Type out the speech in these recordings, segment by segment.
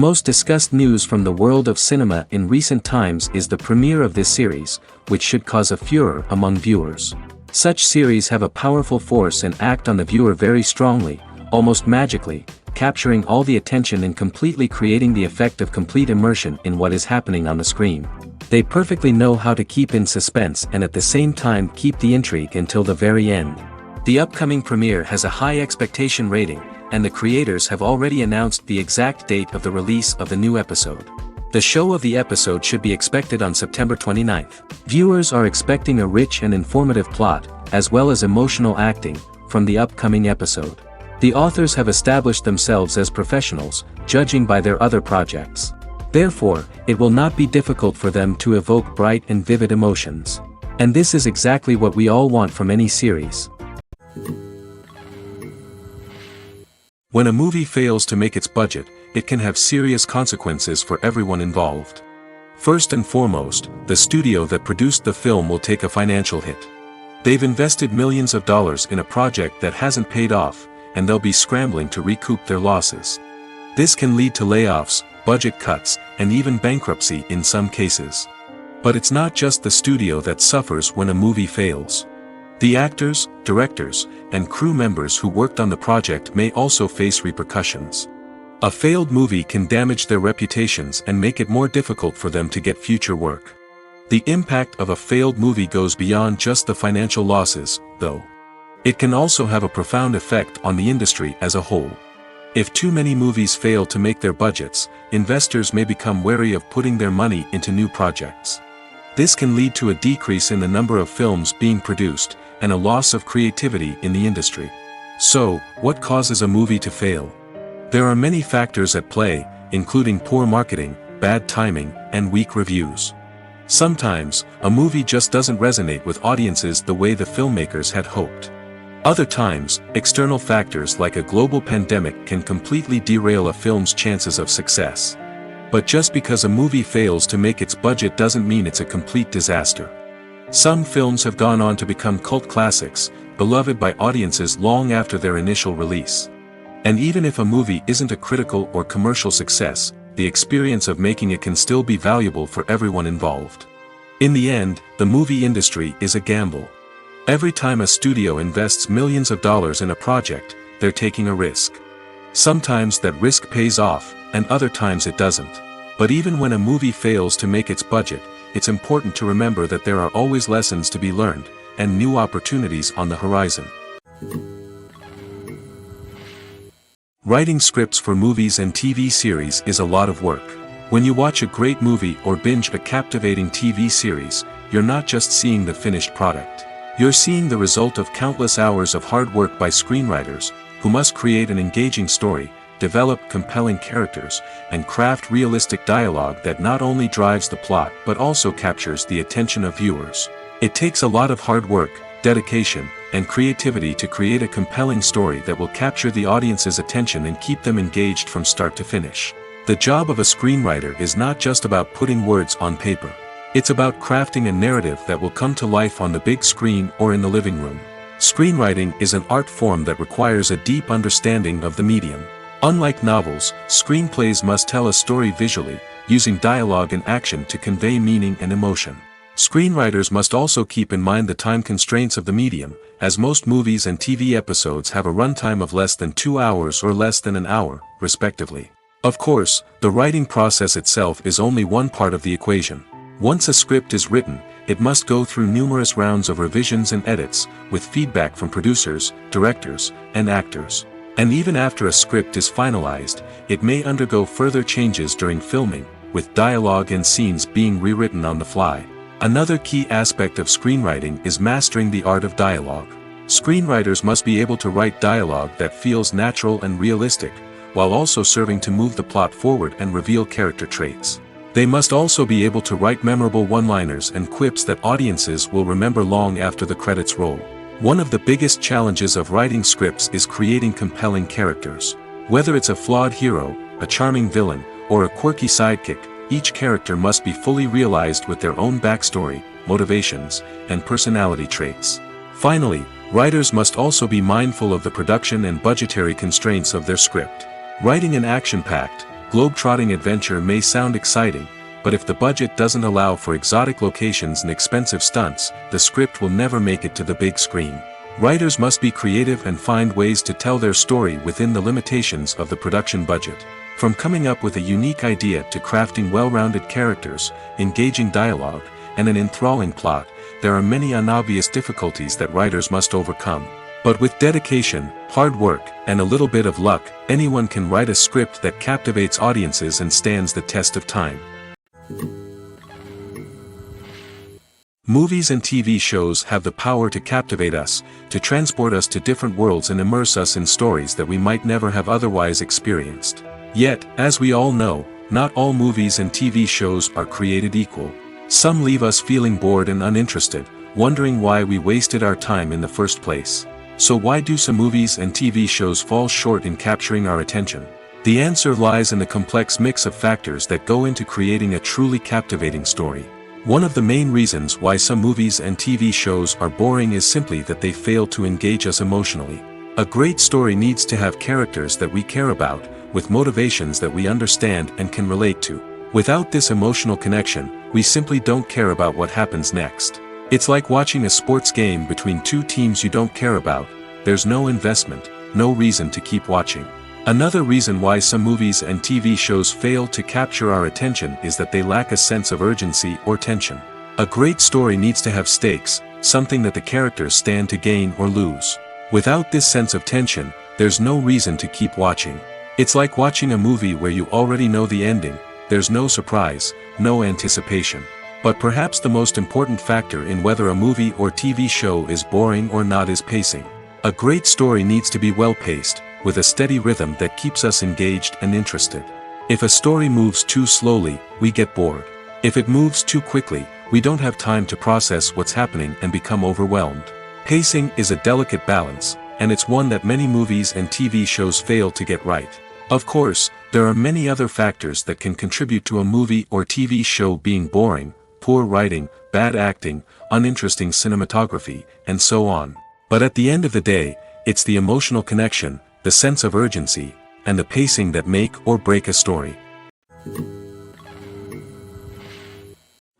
most discussed news from the world of cinema in recent times is the premiere of this series, which should cause a furor among viewers. Such series have a powerful force and act on the viewer very strongly, almost magically, capturing all the attention and completely creating the effect of complete immersion in what is happening on the screen. They perfectly know how to keep in suspense and at the same time keep the intrigue until the very end. The upcoming premiere has a high expectation rating, and the creators have already announced the exact date of the release of the new episode. The show of the episode should be expected on September 29th. Viewers are expecting a rich and informative plot, as well as emotional acting, from the upcoming episode. The authors have established themselves as professionals, judging by their other projects. Therefore, it will not be difficult for them to evoke bright and vivid emotions. And this is exactly what we all want from any series. When a movie fails to make its budget, it can have serious consequences for everyone involved. First and foremost, the studio that produced the film will take a financial hit. They've invested millions of dollars in a project that hasn't paid off, and they'll be scrambling to recoup their losses. This can lead to layoffs, budget cuts, and even bankruptcy in some cases. But it's not just the studio that suffers when a movie fails. The actors, directors, and crew members who worked on the project may also face repercussions. A failed movie can damage their reputations and make it more difficult for them to get future work. The impact of a failed movie goes beyond just the financial losses, though. It can also have a profound effect on the industry as a whole. If too many movies fail to make their budgets, investors may become wary of putting their money into new projects. This can lead to a decrease in the number of films being produced, and a loss of creativity in the industry. So, what causes a movie to fail? There are many factors at play, including poor marketing, bad timing, and weak reviews. Sometimes, a movie just doesn't resonate with audiences the way the filmmakers had hoped. Other times, external factors like a global pandemic can completely derail a film's chances of success. But just because a movie fails to make its budget doesn't mean it's a complete disaster. Some films have gone on to become cult classics, beloved by audiences long after their initial release. And even if a movie isn't a critical or commercial success, the experience of making it can still be valuable for everyone involved. In the end, the movie industry is a gamble. Every time a studio invests millions of dollars in a project, they're taking a risk. Sometimes that risk pays off, and other times it doesn't. But even when a movie fails to make its budget, it's important to remember that there are always lessons to be learned, and new opportunities on the horizon. Writing scripts for movies and TV series is a lot of work. When you watch a great movie or binge a captivating TV series, you're not just seeing the finished product. You're seeing the result of countless hours of hard work by screenwriters, who must create an engaging story, develop compelling characters, and craft realistic dialogue that not only drives the plot but also captures the attention of viewers. It takes a lot of hard work, dedication, and creativity to create a compelling story that will capture the audience's attention and keep them engaged from start to finish. The job of a screenwriter is not just about putting words on paper. It's about crafting a narrative that will come to life on the big screen or in the living room. Screenwriting is an art form that requires a deep understanding of the medium. Unlike novels, screenplays must tell a story visually, using dialogue and action to convey meaning and emotion. Screenwriters must also keep in mind the time constraints of the medium, as most movies and TV episodes have a runtime of less than 2 hours or less than an hour, respectively. Of course, the writing process itself is only one part of the equation. Once a script is written, it must go through numerous rounds of revisions and edits, with feedback from producers, directors, and actors. And even after a script is finalized, it may undergo further changes during filming, with dialogue and scenes being rewritten on the fly. Another key aspect of screenwriting is mastering the art of dialogue. Screenwriters must be able to write dialogue that feels natural and realistic, while also serving to move the plot forward and reveal character traits. They must also be able to write memorable one-liners and quips that audiences will remember long after the credits roll. One of the biggest challenges of writing scripts is creating compelling characters. Whether it's a flawed hero, a charming villain, or a quirky sidekick, each character must be fully realized with their own backstory, motivations, and personality traits. Finally, writers must also be mindful of the production and budgetary constraints of their script. Writing an action-packed, Globe-trotting adventure may sound exciting, but if the budget doesn't allow for exotic locations and expensive stunts, the script will never make it to the big screen. Writers must be creative and find ways to tell their story within the limitations of the production budget. From coming up with a unique idea to crafting well-rounded characters, engaging dialogue, and an enthralling plot, there are many unobvious difficulties that writers must overcome. But with dedication, hard work, and a little bit of luck, anyone can write a script that captivates audiences and stands the test of time. Movies and TV shows have the power to captivate us, to transport us to different worlds and immerse us in stories that we might never have otherwise experienced. Yet, as we all know, not all movies and TV shows are created equal. Some leave us feeling bored and uninterested, wondering why we wasted our time in the first place. So why do some movies and TV shows fall short in capturing our attention? The answer lies in the complex mix of factors that go into creating a truly captivating story. One of the main reasons why some movies and TV shows are boring is simply that they fail to engage us emotionally. A great story needs to have characters that we care about, with motivations that we understand and can relate to. Without this emotional connection, we simply don't care about what happens next. It's like watching a sports game between two teams you don't care about. There's no investment, no reason to keep watching. Another reason why some movies and TV shows fail to capture our attention is that they lack a sense of urgency or tension. A great story needs to have stakes, something that the characters stand to gain or lose. Without this sense of tension, there's no reason to keep watching. It's like watching a movie where you already know the ending. There's no surprise, no anticipation. But perhaps the most important factor in whether a movie or TV show is boring or not is pacing. A great story needs to be well-paced, with a steady rhythm that keeps us engaged and interested. If a story moves too slowly, we get bored. If it moves too quickly, we don't have time to process what's happening and become overwhelmed. Pacing is a delicate balance, and it's one that many movies and TV shows fail to get right. Of course, there are many other factors that can contribute to a movie or TV show being boring: poor writing, bad acting, uninteresting cinematography, and so on. But at the end of the day, it's the emotional connection, the sense of urgency, and the pacing that make or break a story.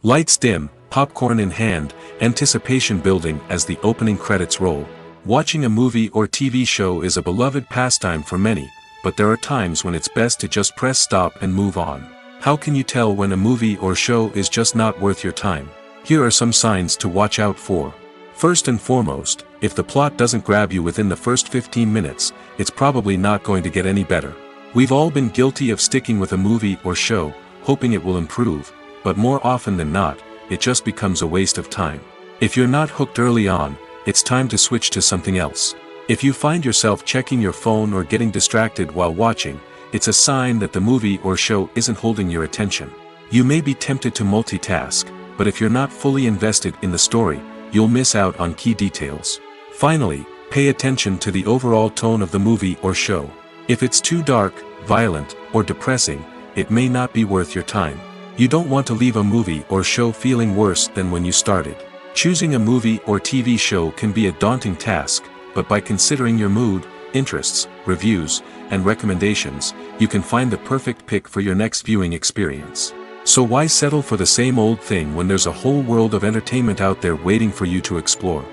Lights dim, popcorn in hand, anticipation building as the opening credits roll. Watching a movie or TV show is a beloved pastime for many, but there are times when it's best to just press stop and move on. How can you tell when a movie or show is just not worth your time? Here are some signs to watch out for. First and foremost, if the plot doesn't grab you within the first 15 minutes, it's probably not going to get any better. We've all been guilty of sticking with a movie or show, hoping it will improve, but more often than not, it just becomes a waste of time. If you're not hooked early on, it's time to switch to something else. If you find yourself checking your phone or getting distracted while watching, it's a sign that the movie or show isn't holding your attention. You may be tempted to multitask, but if you're not fully invested in the story, you'll miss out on key details. Finally, pay attention to the overall tone of the movie or show. If it's too dark, violent, or depressing, it may not be worth your time. You don't want to leave a movie or show feeling worse than when you started. Choosing a movie or TV show can be a daunting task, but by considering your mood, interests, reviews, and recommendations, you can find the perfect pick for your next viewing experience. So why settle for the same old thing when there's a whole world of entertainment out there waiting for you to explore?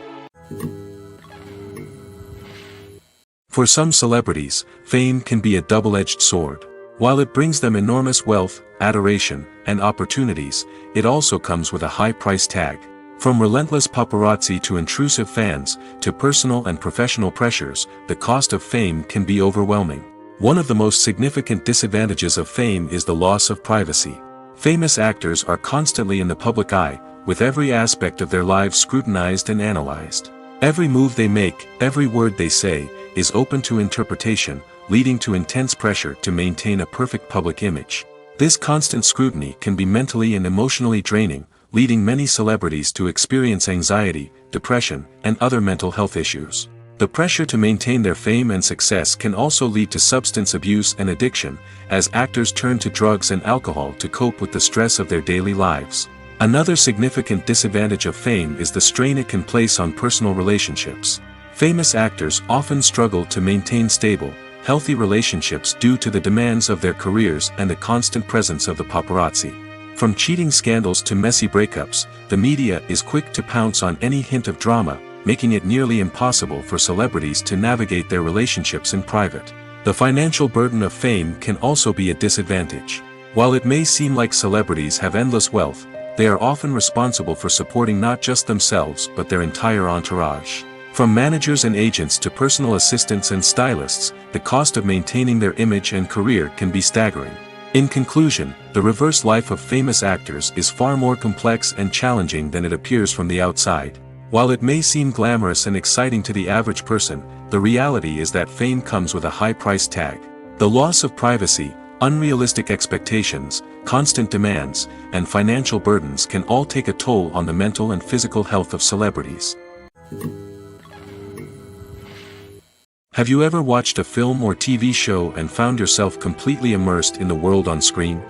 For some celebrities, fame can be a double-edged sword. While it brings them enormous wealth, adoration, and opportunities, it also comes with a high price tag. From relentless paparazzi to intrusive fans, to personal and professional pressures, the cost of fame can be overwhelming. One of the most significant disadvantages of fame is the loss of privacy. Famous actors are constantly in the public eye, with every aspect of their lives scrutinized and analyzed. Every move they make, every word they say, is open to interpretation, leading to intense pressure to maintain a perfect public image. This constant scrutiny can be mentally and emotionally draining, leading many celebrities to experience anxiety, depression, and other mental health issues. The pressure to maintain their fame and success can also lead to substance abuse and addiction, as actors turn to drugs and alcohol to cope with the stress of their daily lives. Another significant disadvantage of fame is the strain it can place on personal relationships. Famous actors often struggle to maintain stable, healthy relationships due to the demands of their careers and the constant presence of the paparazzi. From cheating scandals to messy breakups, the media is quick to pounce on any hint of drama, making it nearly impossible for celebrities to navigate their relationships in private. The financial burden of fame can also be a disadvantage. While it may seem like celebrities have endless wealth, they are often responsible for supporting not just themselves but their entire entourage. From managers and agents to personal assistants and stylists, the cost of maintaining their image and career can be staggering. In conclusion, the reverse life of famous actors is far more complex and challenging than it appears from the outside. While it may seem glamorous and exciting to the average person, the reality is that fame comes with a high price tag. The loss of privacy, unrealistic expectations, constant demands, and financial burdens can all take a toll on the mental and physical health of celebrities. Have you ever watched a film or TV show and found yourself completely immersed in the world on screen?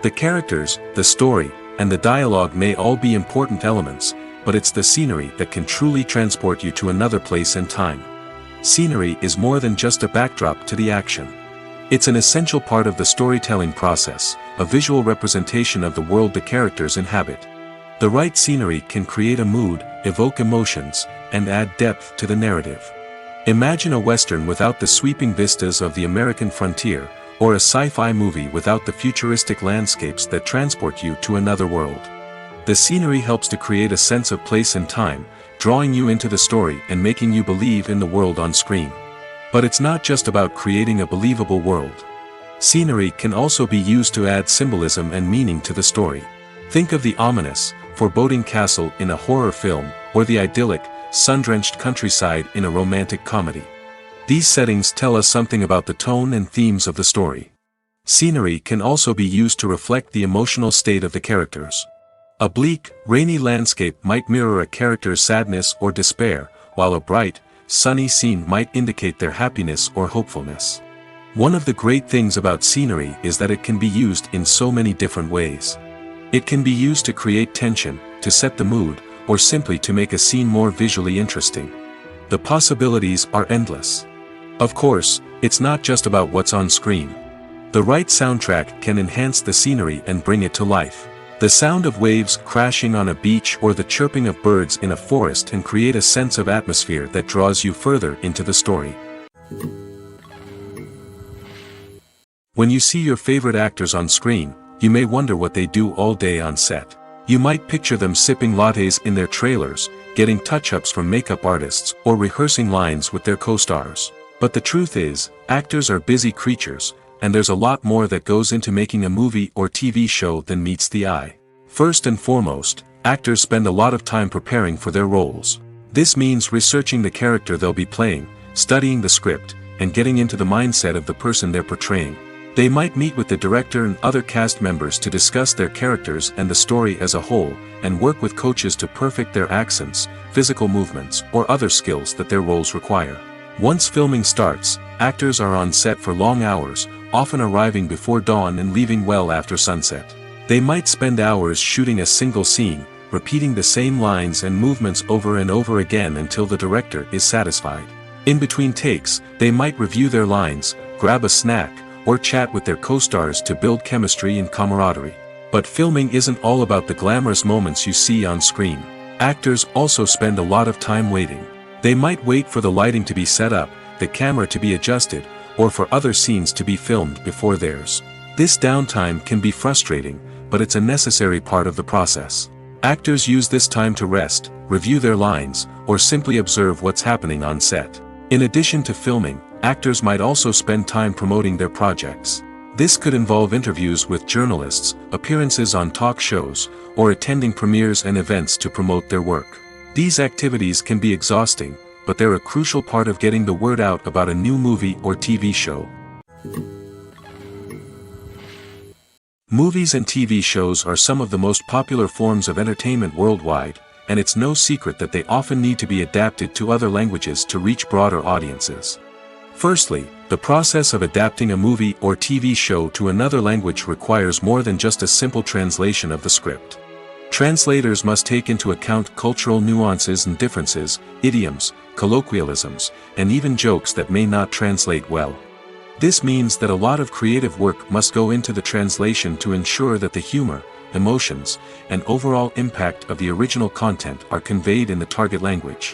The characters, the story, and the dialogue may all be important elements, but it's the scenery that can truly transport you to another place and time. Scenery is more than just a backdrop to the action. It's an essential part of the storytelling process, a visual representation of the world the characters inhabit. The right scenery can create a mood, evoke emotions, and add depth to the narrative. Imagine a Western without the sweeping vistas of the American frontier, or a sci-fi movie without the futuristic landscapes that transport you to another world. The scenery helps to create a sense of place and time, drawing you into the story and making you believe in the world on screen. But it's not just about creating a believable world. Scenery can also be used to add symbolism and meaning to the story. Think of the ominous, foreboding castle in a horror film, or the idyllic, sun-drenched countryside in a romantic comedy. These settings tell us something about the tone and themes of the story. Scenery can also be used to reflect the emotional state of the characters. A bleak, rainy landscape might mirror a character's sadness or despair, while a bright, sunny scene might indicate their happiness or hopefulness. One of the great things about scenery is that it can be used in so many different ways. It can be used to create tension, to set the mood, or simply to make a scene more visually interesting. The possibilities are endless. Of course, it's not just about what's on screen. The right soundtrack can enhance the scenery and bring it to life. The sound of waves crashing on a beach or the chirping of birds in a forest can create a sense of atmosphere that draws you further into the story. When you see your favorite actors on screen, you may wonder what they do all day on set. You might picture them sipping lattes in their trailers, getting touch-ups from makeup artists, or rehearsing lines with their co-stars. But the truth is, actors are busy creatures, and there's a lot more that goes into making a movie or TV show than meets the eye. First and foremost, actors spend a lot of time preparing for their roles. This means researching the character they'll be playing, studying the script, and getting into the mindset of the person they're portraying. They might meet with the director and other cast members to discuss their characters and the story as a whole, and work with coaches to perfect their accents, physical movements, or other skills that their roles require. Once filming starts, actors are on set for long hours, often arriving before dawn and leaving well after sunset. They might spend hours shooting a single scene, repeating the same lines and movements over and over again until the director is satisfied. In between takes, they might review their lines, grab a snack, or chat with their co-stars to build chemistry and camaraderie. But filming isn't all about the glamorous moments you see on screen. Actors also spend a lot of time waiting. They might wait for the lighting to be set up, the camera to be adjusted, or for other scenes to be filmed before theirs. This downtime can be frustrating, but it's a necessary part of the process. Actors use this time to rest, review their lines, or simply observe what's happening on set. In addition to filming, actors might also spend time promoting their projects. This could involve interviews with journalists, appearances on talk shows, or attending premieres and events to promote their work. These activities can be exhausting, but they're a crucial part of getting the word out about a new movie or TV show. Movies and TV shows are some of the most popular forms of entertainment worldwide, and it's no secret that they often need to be adapted to other languages to reach broader audiences. Firstly, the process of adapting a movie or TV show to another language requires more than just a simple translation of the script. Translators must take into account cultural nuances and differences, idioms, colloquialisms, and even jokes that may not translate well. This means that a lot of creative work must go into the translation to ensure that the humor, emotions, and overall impact of the original content are conveyed in the target language.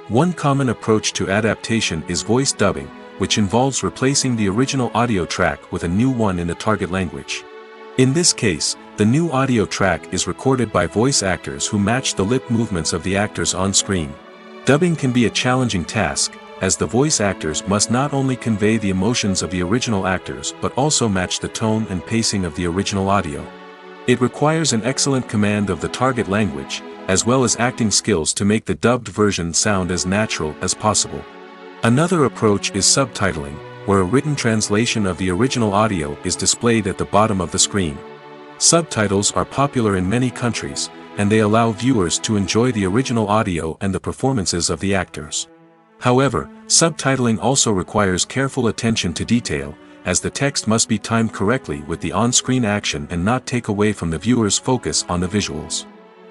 One common approach to adaptation is voice dubbing, which involves replacing the original audio track with a new one in the target language. In this case, the new audio track is recorded by voice actors who match the lip movements of the actors on screen. Dubbing can be a challenging task, as the voice actors must not only convey the emotions of the original actors but also match the tone and pacing of the original audio. It requires an excellent command of the target language, as well as acting skills to make the dubbed version sound as natural as possible. Another approach is subtitling, where a written translation of the original audio is displayed at the bottom of the screen. Subtitles are popular in many countries, and they allow viewers to enjoy the original audio and the performances of the actors. However, subtitling also requires careful attention to detail, as the text must be timed correctly with the on-screen action and not take away from the viewer's focus on the visuals.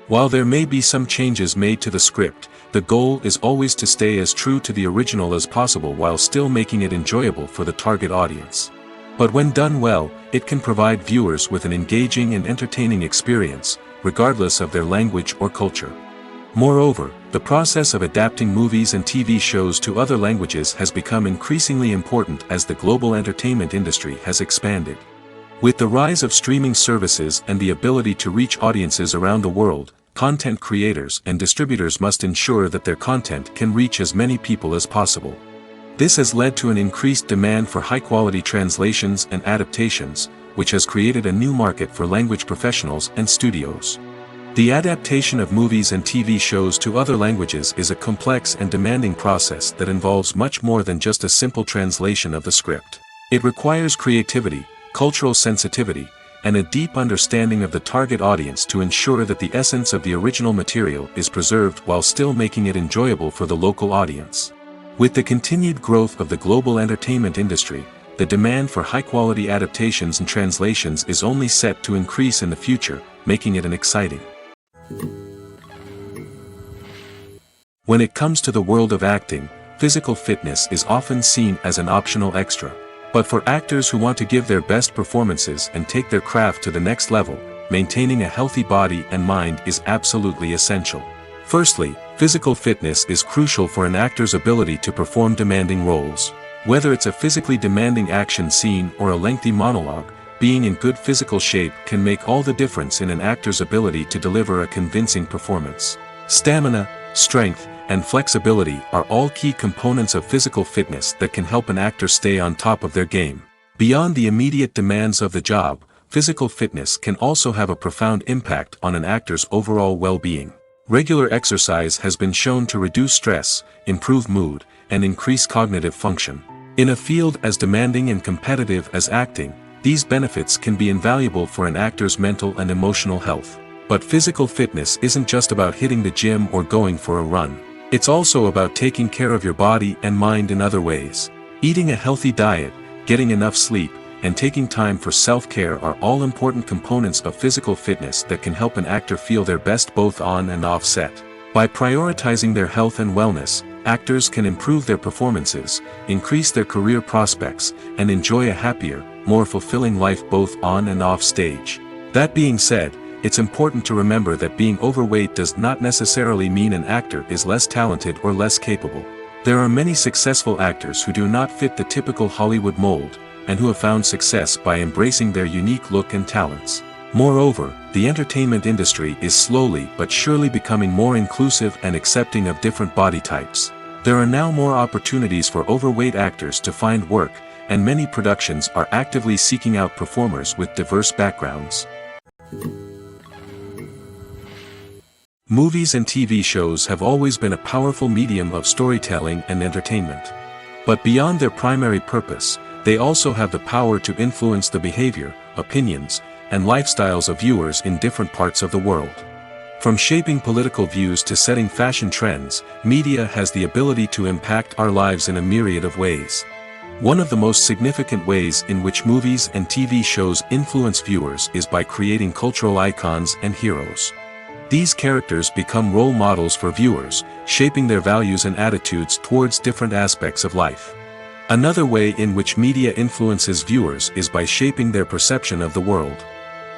While there may be some changes made to the script, the goal is always to stay as true to the original as possible while still making it enjoyable for the target audience. But when done well, it can provide viewers with an engaging and entertaining experience, regardless of their language or culture. Moreover, the process of adapting movies and TV shows to other languages has become increasingly important as the global entertainment industry has expanded. With the rise of streaming services and the ability to reach audiences around the world, content creators and distributors must ensure that their content can reach as many people as possible. This has led to an increased demand for high-quality translations and adaptations, which has created a new market for language professionals and studios. The adaptation of movies and TV shows to other languages is a complex and demanding process that involves much more than just a simple translation of the script. It requires creativity, cultural sensitivity, and a deep understanding of the target audience to ensure that the essence of the original material is preserved while still making it enjoyable for the local audience. With the continued growth of the global entertainment industry, the demand for high-quality adaptations and translations is only set to increase in the future, making it an exciting. When it comes to the world of acting, physical fitness is often seen as an optional extra. But for actors who want to give their best performances and take their craft to the next level, maintaining a healthy body and mind is absolutely essential. Firstly, physical fitness is crucial for an actor's ability to perform demanding roles. Whether it's a physically demanding action scene or a lengthy monologue, being in good physical shape can make all the difference in an actor's ability to deliver a convincing performance. Stamina, strength, and flexibility are all key components of physical fitness that can help an actor stay on top of their game. Beyond the immediate demands of the job, physical fitness can also have a profound impact on an actor's overall well-being. Regular exercise has been shown to reduce stress, improve mood, and increase cognitive function. In a field as demanding and competitive as acting, these benefits can be invaluable for an actor's mental and emotional health. But physical fitness isn't just about hitting the gym or going for a run. It's also about taking care of your body and mind in other ways. Eating a healthy diet, getting enough sleep, and taking time for self-care are all important components of physical fitness that can help an actor feel their best both on and off set. By prioritizing their health and wellness, actors can improve their performances, increase their career prospects, and enjoy a happier, more fulfilling life both on and off stage. That being said, it's important to remember that being overweight does not necessarily mean an actor is less talented or less capable. There are many successful actors who do not fit the typical Hollywood mold, and who have found success by embracing their unique look and talents. Moreover, the entertainment industry is slowly but surely becoming more inclusive and accepting of different body types. There are now more opportunities for overweight actors to find work, and many productions are actively seeking out performers with diverse backgrounds. Movies and TV shows have always been a powerful medium of storytelling and entertainment. But beyond their primary purpose, they also have the power to influence the behavior, opinions, and lifestyles of viewers in different parts of the world. From shaping political views to setting fashion trends, media has the ability to impact our lives in a myriad of ways. One of the most significant ways in which movies and TV shows influence viewers is by creating cultural icons and heroes. These characters become role models for viewers, shaping their values and attitudes towards different aspects of life. Another way in which media influences viewers is by shaping their perception of the world.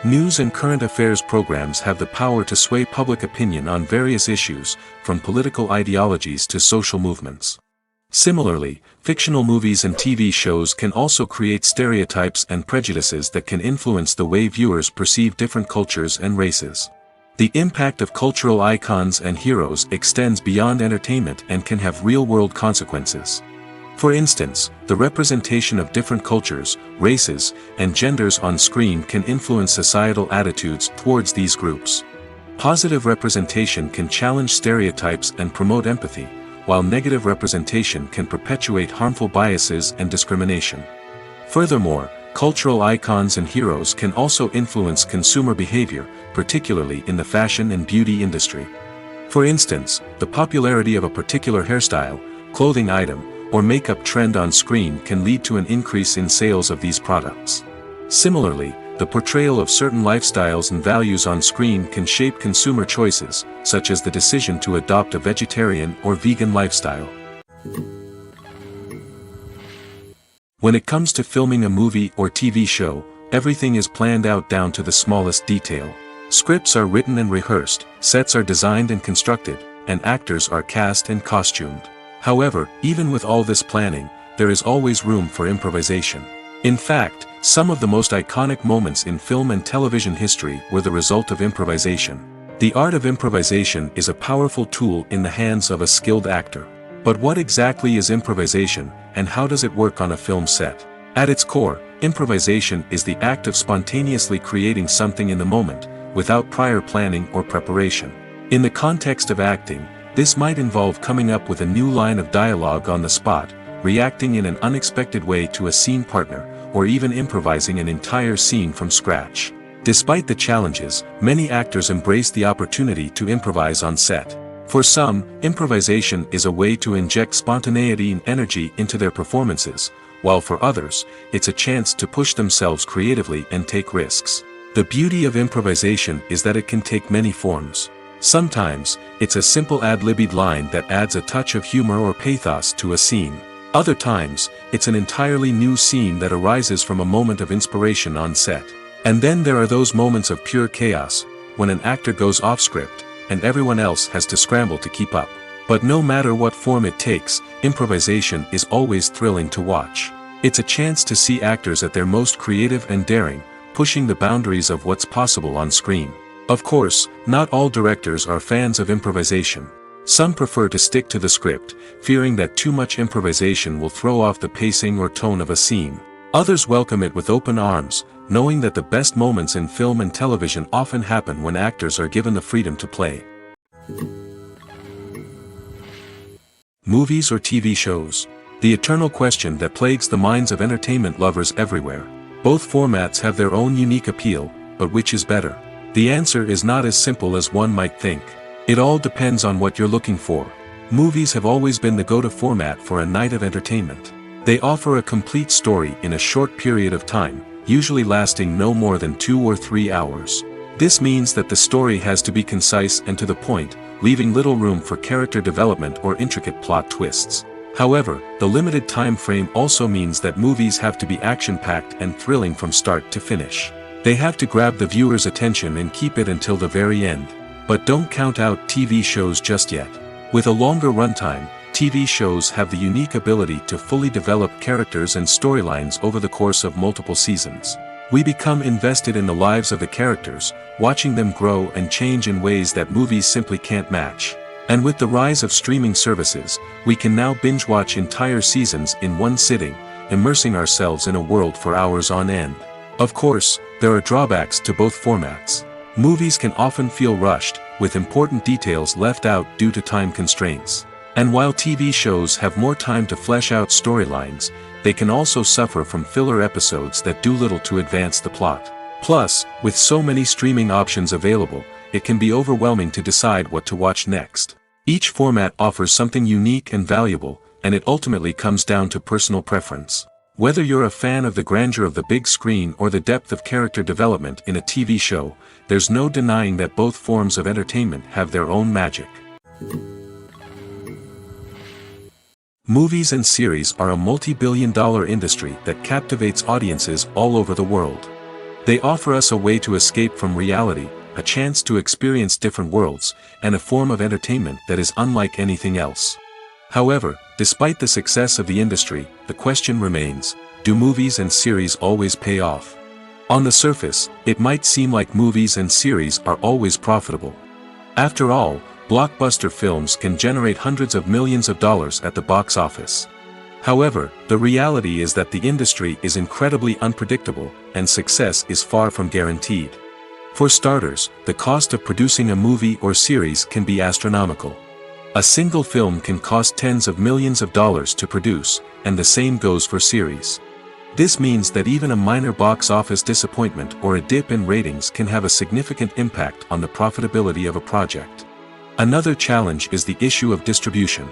News and current affairs programs have the power to sway public opinion on various issues, from political ideologies to social movements. Similarly, fictional movies and TV shows can also create stereotypes and prejudices that can influence the way viewers perceive different cultures and races. The impact of cultural icons and heroes extends beyond entertainment and can have real-world consequences. For instance, the representation of different cultures, races, and genders on screen can influence societal attitudes towards these groups. Positive representation can challenge stereotypes and promote empathy, while negative representation can perpetuate harmful biases and discrimination. Furthermore, cultural icons and heroes can also influence consumer behavior, particularly in the fashion and beauty industry. For instance, the popularity of a particular hairstyle, clothing item, or makeup trend on screen can lead to an increase in sales of these products. Similarly, the portrayal of certain lifestyles and values on screen can shape consumer choices, such as the decision to adopt a vegetarian or vegan lifestyle. When it comes to filming a movie or TV show, everything is planned out down to the smallest detail. Scripts are written and rehearsed, sets are designed and constructed, and actors are cast and costumed. However, even with all this planning, there is always room for improvisation. In fact, some of the most iconic moments in film and television history were the result of improvisation. The art of improvisation is a powerful tool in the hands of a skilled actor. But what exactly is improvisation, and how does it work on a film set? At its core, improvisation is the act of spontaneously creating something in the moment, without prior planning or preparation. In the context of acting, this might involve coming up with a new line of dialogue on the spot, reacting in an unexpected way to a scene partner, or even improvising an entire scene from scratch. Despite the challenges, many actors embrace the opportunity to improvise on set. For some, improvisation is a way to inject spontaneity and energy into their performances, while for others, it's a chance to push themselves creatively and take risks. The beauty of improvisation is that it can take many forms. Sometimes, it's a simple ad-libbed line that adds a touch of humor or pathos to a scene. Other times, it's an entirely new scene that arises from a moment of inspiration on set. And then there are those moments of pure chaos, when an actor goes off script, and everyone else has to scramble to keep up. But no matter what form it takes, improvisation is always thrilling to watch. It's a chance to see actors at their most creative and daring, pushing the boundaries of what's possible on screen. Of course, not all directors are fans of improvisation. Some prefer to stick to the script, fearing that too much improvisation will throw off the pacing or tone of a scene. Others welcome it with open arms, knowing that the best moments in film and television often happen when actors are given the freedom to play. Movies or TV shows? The eternal question that plagues the minds of entertainment lovers everywhere. Both formats have their own unique appeal, but which is better? The answer is not as simple as one might think. It all depends on what you're looking for. Movies have always been the go-to format for a night of entertainment. They offer a complete story in a short period of time, usually lasting no more than 2 or 3 hours. This means that the story has to be concise and to the point, leaving little room for character development or intricate plot twists. However, the limited time frame also means that movies have to be action-packed and thrilling from start to finish. They have to grab the viewer's attention and keep it until the very end. But don't count out TV shows just yet. With a longer runtime, TV shows have the unique ability to fully develop characters and storylines over the course of multiple seasons. We become invested in the lives of the characters, watching them grow and change in ways that movies simply can't match. And with the rise of streaming services, we can now binge-watch entire seasons in one sitting, immersing ourselves in a world for hours on end. Of course, there are drawbacks to both formats. Movies can often feel rushed, with important details left out due to time constraints. And while TV shows have more time to flesh out storylines, they can also suffer from filler episodes that do little to advance the plot. Plus, with so many streaming options available, it can be overwhelming to decide what to watch next. Each format offers something unique and valuable, and it ultimately comes down to personal preference. Whether you're a fan of the grandeur of the big screen or the depth of character development in a TV show, there's no denying that both forms of entertainment have their own magic. Movies and series are a multi-billion-dollar industry that captivates audiences all over the world. They offer us a way to escape from reality, a chance to experience different worlds, and a form of entertainment that is unlike anything else. However, despite the success of the industry, the question remains, do movies and series always pay off? On the surface, it might seem like movies and series are always profitable. After all, blockbuster films can generate hundreds of millions of dollars at the box office. However, the reality is that the industry is incredibly unpredictable, and success is far from guaranteed. For starters, the cost of producing a movie or series can be astronomical. A single film can cost tens of millions of dollars to produce, and the same goes for series. This means that even a minor box office disappointment or a dip in ratings can have a significant impact on the profitability of a project. Another challenge is the issue of distribution.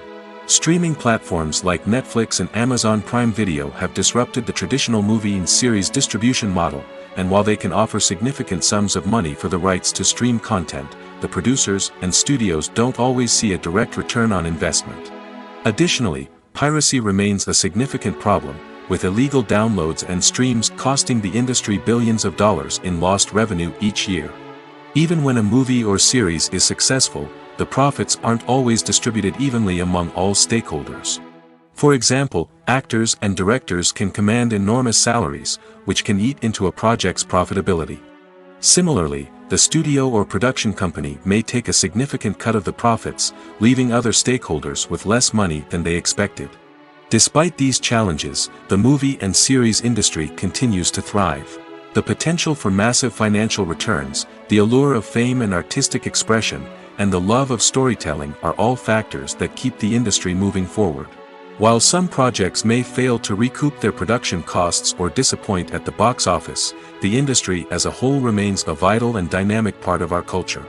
Streaming platforms like Netflix and Amazon Prime Video have disrupted the traditional movie and series distribution model, and while they can offer significant sums of money for the rights to stream content, the producers and studios don't always see a direct return on investment. Additionally, piracy remains a significant problem, with illegal downloads and streams costing the industry billions of dollars in lost revenue each year. Even when a movie or series is successful, the profits aren't always distributed evenly among all stakeholders. For example, actors and directors can command enormous salaries, which can eat into a project's profitability. Similarly, the studio or production company may take a significant cut of the profits, leaving other stakeholders with less money than they expected. Despite these challenges, the movie and series industry continues to thrive. The potential for massive financial returns, the allure of fame and artistic expression, and the love of storytelling are all factors that keep the industry moving forward. While some projects may fail to recoup their production costs or disappoint at the box office, the industry as a whole remains a vital and dynamic part of our culture.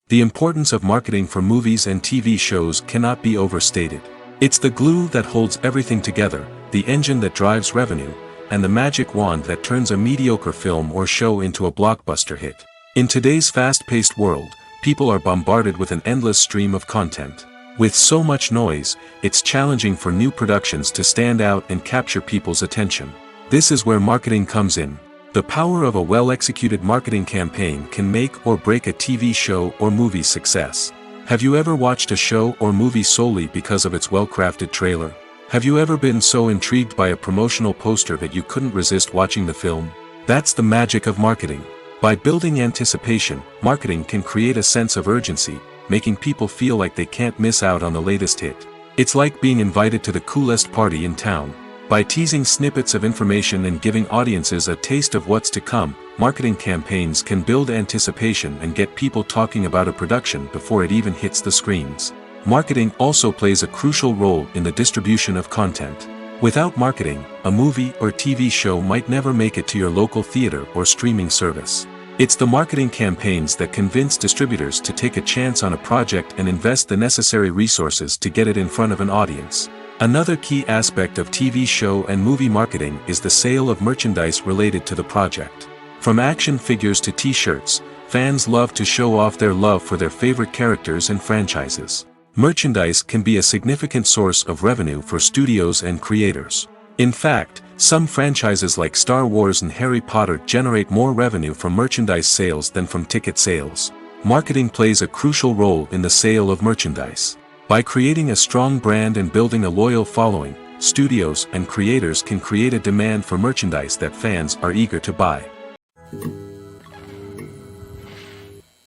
The importance of marketing for movies and TV shows cannot be overstated. It's the glue that holds everything together, the engine that drives revenue, and the magic wand that turns a mediocre film or show into a blockbuster hit. In today's fast-paced world, people are bombarded with an endless stream of content. With so much noise, it's challenging for new productions to stand out and capture people's attention. This is where marketing comes in. The power of a well-executed marketing campaign can make or break a TV show or movie's success. Have you ever watched a show or movie solely because of its well-crafted trailer? Have you ever been so intrigued by a promotional poster that you couldn't resist watching the film? That's the magic of marketing. By building anticipation, marketing can create a sense of urgency, making people feel like they can't miss out on the latest hit. It's like being invited to the coolest party in town. By teasing snippets of information and giving audiences a taste of what's to come, marketing campaigns can build anticipation and get people talking about a production before it even hits the screens. Marketing also plays a crucial role in the distribution of content. Without marketing, a movie or TV show might never make it to your local theater or streaming service. It's the marketing campaigns that convince distributors to take a chance on a project and invest the necessary resources to get it in front of an audience. Another key aspect of TV show and movie marketing is the sale of merchandise related to the project. From action figures to t-shirts, fans love to show off their love for their favorite characters and franchises. Merchandise can be a significant source of revenue for studios and creators. In fact, some franchises like Star Wars and Harry Potter generate more revenue from merchandise sales than from ticket sales. Marketing plays a crucial role in the sale of merchandise. By creating a strong brand and building a loyal following, studios and creators can create a demand for merchandise that fans are eager to buy.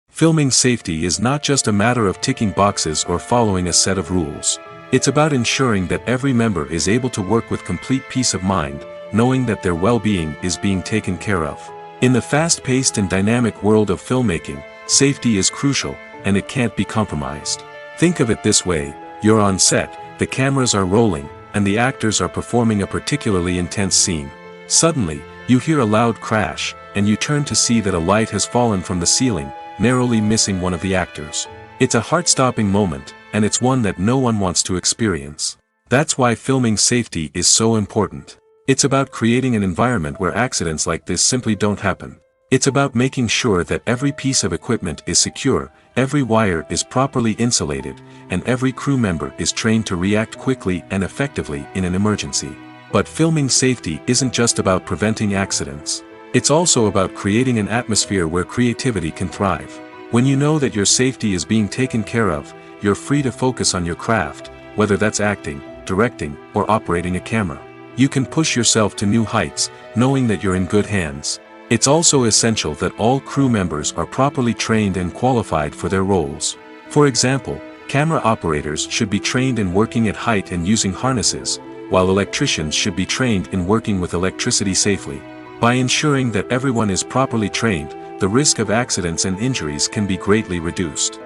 Filming safety is not just a matter of ticking boxes or following a set of rules. It's about ensuring that every member is able to work with complete peace of mind, knowing that their well-being is being taken care of. In the fast-paced and dynamic world of filmmaking, safety is crucial, and it can't be compromised. Think of it this way: you're on set, the cameras are rolling, and the actors are performing a particularly intense scene. Suddenly, you hear a loud crash, and you turn to see that a light has fallen from the ceiling, narrowly missing one of the actors. It's a heart-stopping moment, and it's one that no one wants to experience. That's why filming safety is so important. It's about creating an environment where accidents like this simply don't happen. It's about making sure that every piece of equipment is secure, every wire is properly insulated, and every crew member is trained to react quickly and effectively in an emergency. But filming safety isn't just about preventing accidents. It's also about creating an atmosphere where creativity can thrive. When you know that your safety is being taken care of, you're free to focus on your craft, whether that's acting, directing, or operating a camera. You can push yourself to new heights, knowing that you're in good hands. It's also essential that all crew members are properly trained and qualified for their roles. For example, camera operators should be trained in working at height and using harnesses, while electricians should be trained in working with electricity safely. By ensuring that everyone is properly trained, the risk of accidents and injuries can be greatly reduced.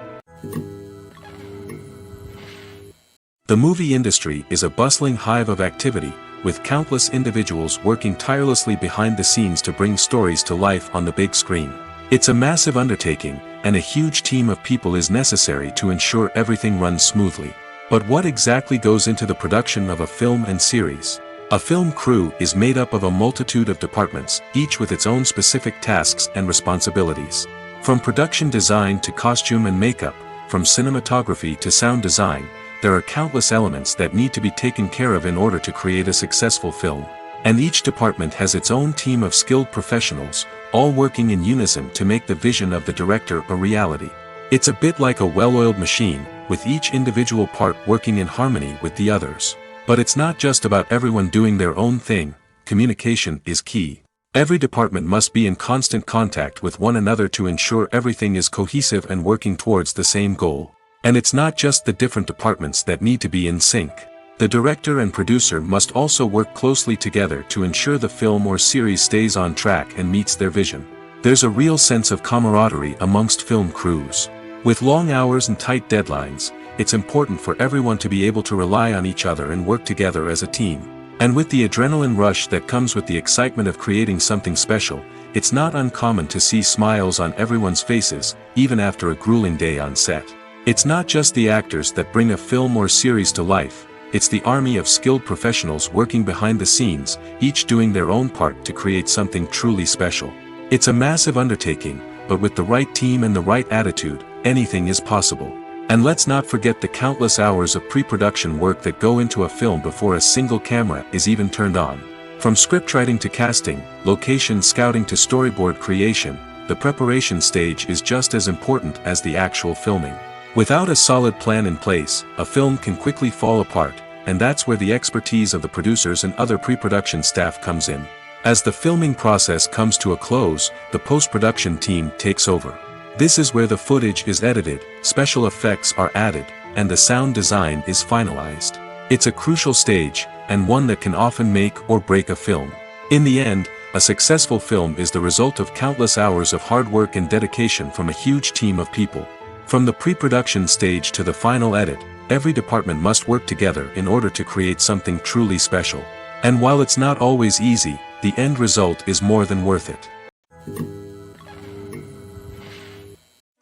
The movie industry is a bustling hive of activity, with countless individuals working tirelessly behind the scenes to bring stories to life on the big screen. It's a massive undertaking, and a huge team of people is necessary to ensure everything runs smoothly. But what exactly goes into the production of a film and series? A film crew is made up of a multitude of departments, each with its own specific tasks and responsibilities. From production design to costume and makeup, from cinematography to sound design, there are countless elements that need to be taken care of in order to create a successful film. And each department has its own team of skilled professionals, all working in unison to make the vision of the director a reality. It's a bit like a well-oiled machine, with each individual part working in harmony with the others. But it's not just about everyone doing their own thing. Communication is key. Every department must be in constant contact with one another to ensure everything is cohesive and working towards the same goal. And it's not just the different departments that need to be in sync. The director and producer must also work closely together to ensure the film or series stays on track and meets their vision. There's a real sense of camaraderie amongst film crews. With long hours and tight deadlines, it's important for everyone to be able to rely on each other and work together as a team. And with the adrenaline rush that comes with the excitement of creating something special, it's not uncommon to see smiles on everyone's faces, even after a grueling day on set. It's not just the actors that bring a film or series to life, it's the army of skilled professionals working behind the scenes, each doing their own part to create something truly special. It's a massive undertaking, but with the right team and the right attitude, anything is possible. And let's not forget the countless hours of pre-production work that go into a film before a single camera is even turned on. From scriptwriting to casting, location scouting to storyboard creation, the preparation stage is just as important as the actual filming. Without a solid plan in place, a film can quickly fall apart, and that's where the expertise of the producers and other pre-production staff comes in. As the filming process comes to a close, the post-production team takes over. This is where the footage is edited, special effects are added, and the sound design is finalized. It's a crucial stage, and one that can often make or break a film. In the end, a successful film is the result of countless hours of hard work and dedication from a huge team of people. From the pre-production stage to the final edit, every department must work together in order to create something truly special. And while it's not always easy, the end result is more than worth it.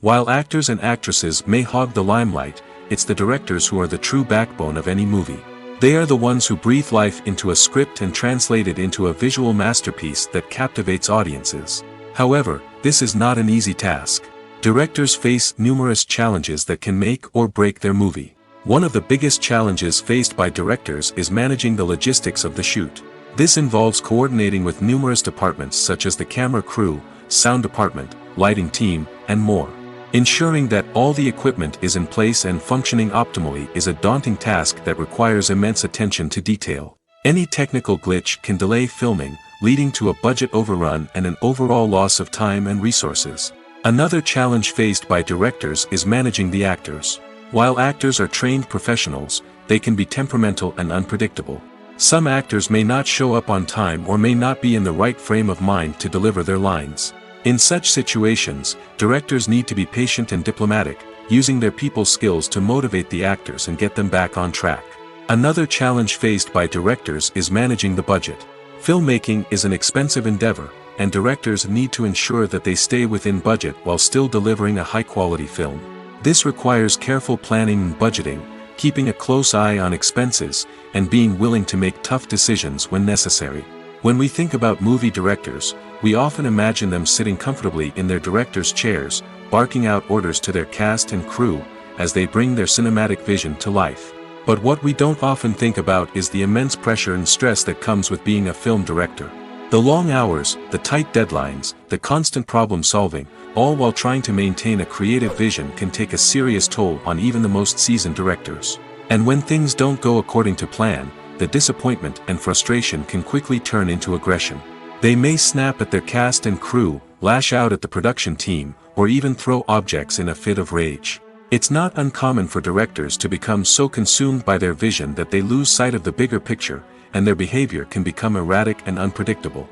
While actors and actresses may hog the limelight, it's the directors who are the true backbone of any movie. They are the ones who breathe life into a script and translate it into a visual masterpiece that captivates audiences. However, this is not an easy task. Directors face numerous challenges that can make or break their movie. One of the biggest challenges faced by directors is managing the logistics of the shoot. This involves coordinating with numerous departments such as the camera crew, sound department, lighting team, and more. Ensuring that all the equipment is in place and functioning optimally is a daunting task that requires immense attention to detail. Any technical glitch can delay filming, leading to a budget overrun and an overall loss of time and resources. Another challenge faced by directors is managing the actors. While actors are trained professionals, they can be temperamental and unpredictable. Some actors may not show up on time or may not be in the right frame of mind to deliver their lines. In such situations, directors need to be patient and diplomatic, using their people skills to motivate the actors and get them back on track. Another challenge faced by directors is managing the budget. Filmmaking is an expensive endeavor, and directors need to ensure that they stay within budget while still delivering a high-quality film. This requires careful planning and budgeting, keeping a close eye on expenses, and being willing to make tough decisions when necessary. When we think about movie directors, we often imagine them sitting comfortably in their director's chairs, barking out orders to their cast and crew, as they bring their cinematic vision to life. But what we don't often think about is the immense pressure and stress that comes with being a film director. The long hours, the tight deadlines, the constant problem solving, all while trying to maintain a creative vision can take a serious toll on even the most seasoned directors. And when things don't go according to plan, the disappointment and frustration can quickly turn into aggression. They may snap at their cast and crew, lash out at the production team, or even throw objects in a fit of rage. It's not uncommon for directors to become so consumed by their vision that they lose sight of the bigger picture, and their behavior can become erratic and unpredictable.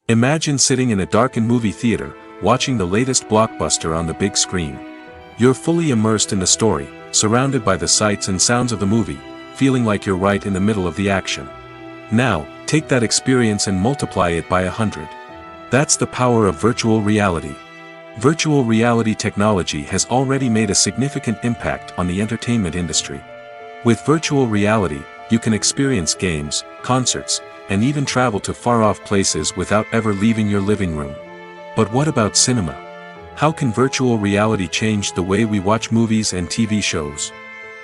Imagine sitting in a darkened movie theater, watching the latest blockbuster on the big screen. You're fully immersed in the story, surrounded by the sights and sounds of the movie, feeling like you're right in the middle of the action. Now, take that experience and multiply it by 100. That's the power of virtual reality. Virtual reality technology has already made a significant impact on the entertainment industry. With virtual reality, you can experience games, concerts, and even travel to far-off places without ever leaving your living room. But what about cinema? How can virtual reality change the way we watch movies and TV shows?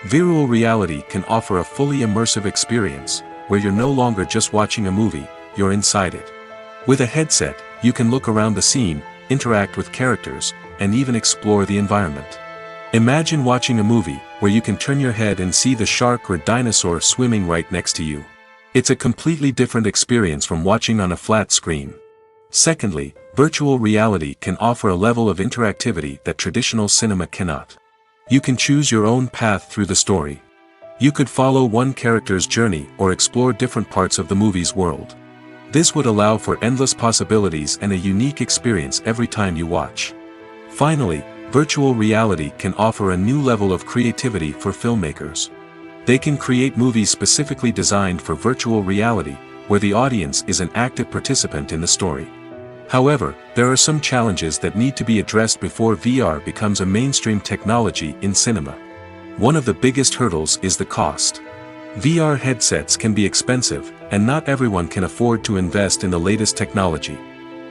Virtual reality can offer a fully immersive experience, where you're no longer just watching a movie, you're inside it. With a headset, you can look around the scene, interact with characters, and even explore the environment. Imagine watching a movie where you can turn your head and see the shark or dinosaur swimming right next to you. It's a completely different experience from watching on a flat screen. Secondly, virtual reality can offer a level of interactivity that traditional cinema cannot. You can choose your own path through the story. You could follow one character's journey or explore different parts of the movie's world. This would allow for endless possibilities and a unique experience every time you watch. Finally, virtual reality can offer a new level of creativity for filmmakers. They can create movies specifically designed for virtual reality, where the audience is an active participant in the story. However, there are some challenges that need to be addressed before VR becomes a mainstream technology in cinema. One of the biggest hurdles is the cost. VR headsets can be expensive, and not everyone can afford to invest in the latest technology.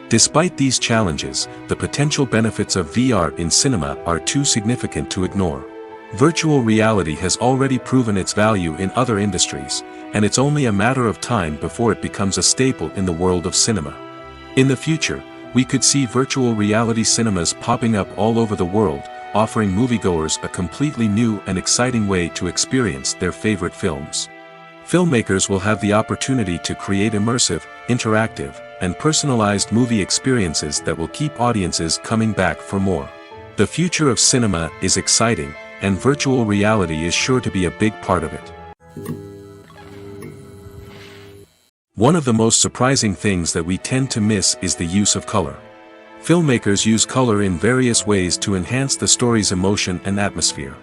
Despite these challenges, the potential benefits of VR in cinema are too significant to ignore. Virtual reality has already proven its value in other industries, and it's only a matter of time before it becomes a staple in the world of cinema. In the future, we could see virtual reality cinemas popping up all over the world, offering moviegoers a completely new and exciting way to experience their favorite films. Filmmakers will have the opportunity to create immersive, interactive, and personalized movie experiences that will keep audiences coming back for more. The future of cinema is exciting, and virtual reality is sure to be a big part of it. One of the most surprising things that we tend to miss is the use of color. Filmmakers use color in various ways to enhance the story's emotion and atmosphere.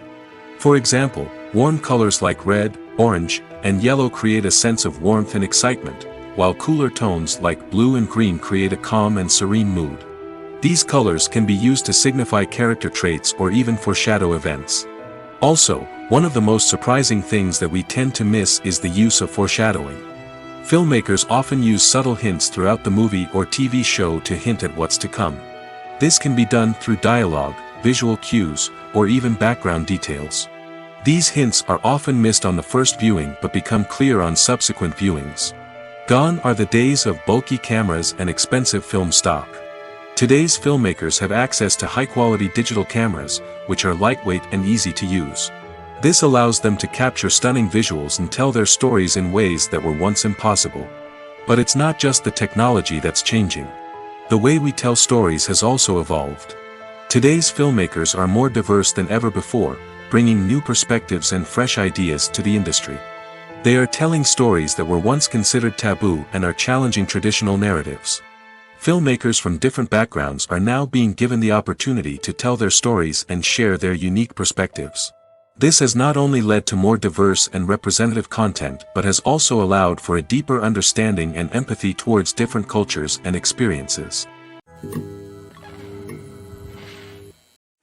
For example, warm colors like red, orange, and yellow create a sense of warmth and excitement, while cooler tones like blue and green create a calm and serene mood. These colors can be used to signify character traits or even foreshadow events. Also, one of the most surprising things that we tend to miss is the use of foreshadowing. Filmmakers often use subtle hints throughout the movie or TV show to hint at what's to come. This can be done through dialogue, visual cues, or even background details. These hints are often missed on the first viewing but become clear on subsequent viewings. Gone are the days of bulky cameras and expensive film stock. Today's filmmakers have access to high-quality digital cameras, which are lightweight and easy to use. This allows them to capture stunning visuals and tell their stories in ways that were once impossible. But it's not just the technology that's changing. The way we tell stories has also evolved. Today's filmmakers are more diverse than ever before, bringing new perspectives and fresh ideas to the industry. They are telling stories that were once considered taboo and are challenging traditional narratives. Filmmakers from different backgrounds are now being given the opportunity to tell their stories and share their unique perspectives. This has not only led to more diverse and representative content but has also allowed for a deeper understanding and empathy towards different cultures and experiences.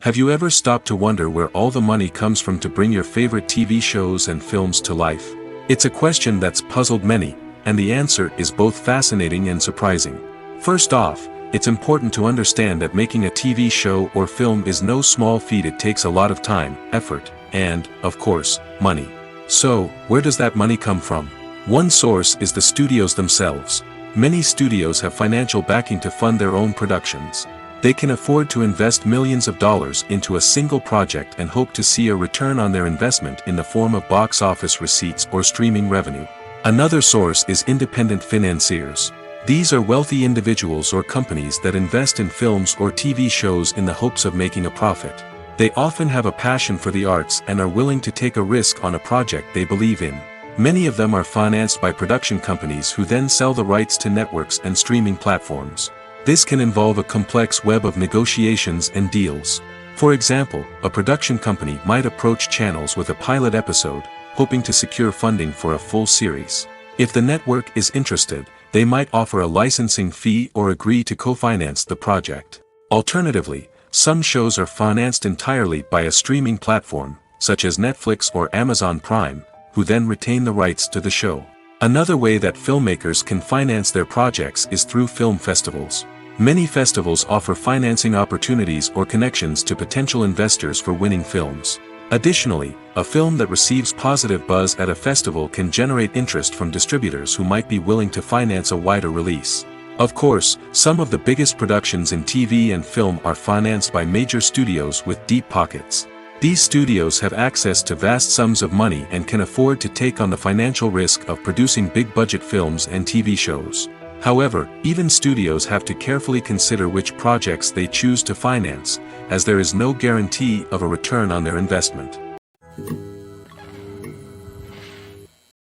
Have you ever stopped to wonder where all the money comes from to bring your favorite TV shows and films to life? It's a question that's puzzled many, and the answer is both fascinating and surprising. First off, it's important to understand that making a TV show or film is no small feat. It takes a lot of time, effort, and, of course, money. So, where does that money come from? One source is the studios themselves. Many studios have financial backing to fund their own productions. They can afford to invest millions of dollars into a single project and hope to see a return on their investment in the form of box office receipts or streaming revenue. Another source is independent financiers. These are wealthy individuals or companies that invest in films or TV shows in the hopes of making a profit. They often have a passion for the arts and are willing to take a risk on a project they believe in. Many of them are financed by production companies who then sell the rights to networks and streaming platforms. This can involve a complex web of negotiations and deals. For example, a production company might approach channels with a pilot episode, hoping to secure funding for a full series. If the network is interested, they might offer a licensing fee or agree to co-finance the project. Alternatively, some shows are financed entirely by a streaming platform, such as Netflix or Amazon Prime, who then retain the rights to the show. Another way that filmmakers can finance their projects is through film festivals. Many festivals offer financing opportunities or connections to potential investors for winning films. Additionally, a film that receives positive buzz at a festival can generate interest from distributors who might be willing to finance a wider release. Of course, some of the biggest productions in TV and film are financed by major studios with deep pockets. These studios have access to vast sums of money and can afford to take on the financial risk of producing big-budget films and TV shows. However, even studios have to carefully consider which projects they choose to finance, as there is no guarantee of a return on their investment.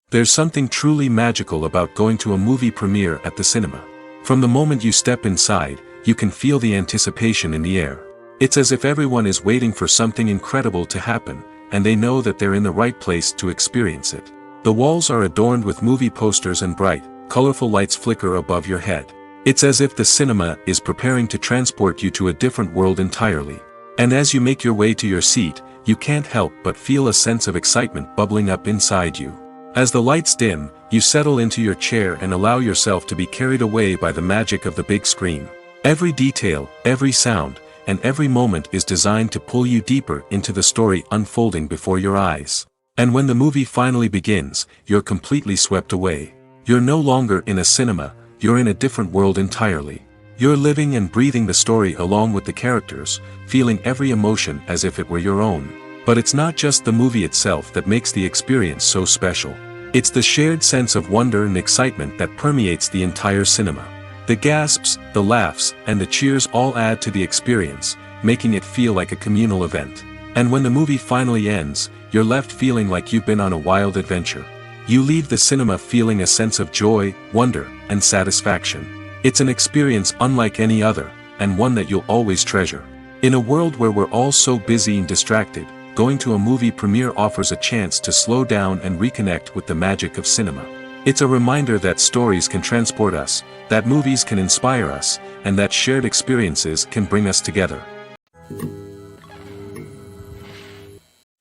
There's something truly magical about going to a movie premiere at the cinema. From the moment you step inside, you can feel the anticipation in the air. It's as if everyone is waiting for something incredible to happen, and they know that they're in the right place to experience it. The walls are adorned with movie posters and bright, colorful lights flicker above your head. It's as if the cinema is preparing to transport you to a different world entirely. And as you make your way to your seat, you can't help but feel a sense of excitement bubbling up inside you. As the lights dim, you settle into your chair and allow yourself to be carried away by the magic of the big screen. Every detail, every sound, and every moment is designed to pull you deeper into the story unfolding before your eyes. And when the movie finally begins, you're completely swept away. You're no longer in a cinema, you're in a different world entirely. You're living and breathing the story along with the characters, feeling every emotion as if it were your own. But it's not just the movie itself that makes the experience so special. It's the shared sense of wonder and excitement that permeates the entire cinema. The gasps, the laughs, and the cheers all add to the experience, making it feel like a communal event. And when the movie finally ends, you're left feeling like you've been on a wild adventure. You leave the cinema feeling a sense of joy, wonder, and satisfaction. It's an experience unlike any other, and one that you'll always treasure. In a world where we're all so busy and distracted, going to a movie premiere offers a chance to slow down and reconnect with the magic of cinema. It's a reminder that stories can transport us, that movies can inspire us, and that shared experiences can bring us together.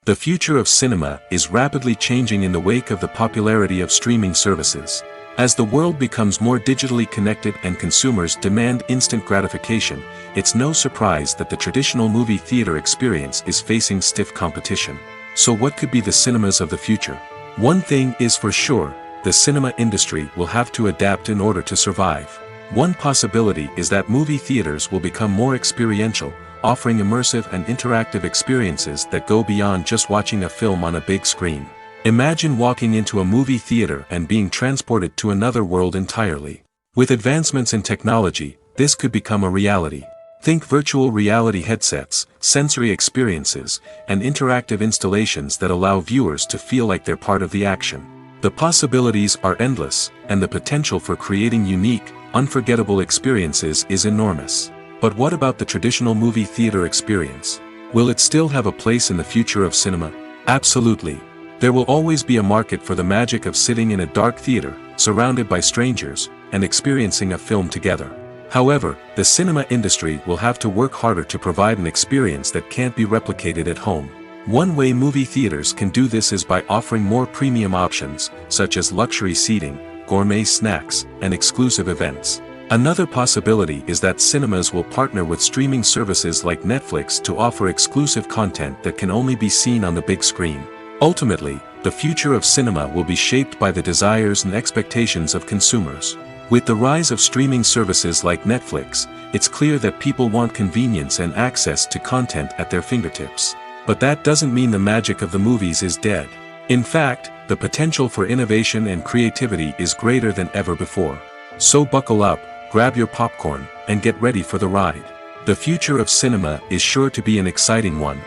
The future of cinema is rapidly changing in the wake of the popularity of streaming services. As the world becomes more digitally connected and consumers demand instant gratification, it's no surprise that the traditional movie theater experience is facing stiff competition. So what could be the cinemas of the future? One thing is for sure, the cinema industry will have to adapt in order to survive. One possibility is that movie theaters will become more experiential, offering immersive and interactive experiences that go beyond just watching a film on a big screen. Imagine walking into a movie theater and being transported to another world entirely. With advancements in technology, this could become a reality. Think virtual reality headsets, sensory experiences, and interactive installations that allow viewers to feel like they're part of the action. The possibilities are endless, and the potential for creating unique, unforgettable experiences is enormous. But what about the traditional movie theater experience? Will it still have a place in the future of cinema? Absolutely. There will always be a market for the magic of sitting in a dark theater, surrounded by strangers, and experiencing a film together. However, the cinema industry will have to work harder to provide an experience that can't be replicated at home. One way movie theaters can do this is by offering more premium options, such as luxury seating, gourmet snacks, and exclusive events. Another possibility is that cinemas will partner with streaming services like Netflix to offer exclusive content that can only be seen on the big screen. Ultimately, the future of cinema will be shaped by the desires and expectations of consumers. With the rise of streaming services like Netflix, it's clear that people want convenience and access to content at their fingertips. But that doesn't mean the magic of the movies is dead. In fact, the potential for innovation and creativity is greater than ever before. So buckle up, grab your popcorn, and get ready for the ride. The future of cinema is sure to be an exciting one.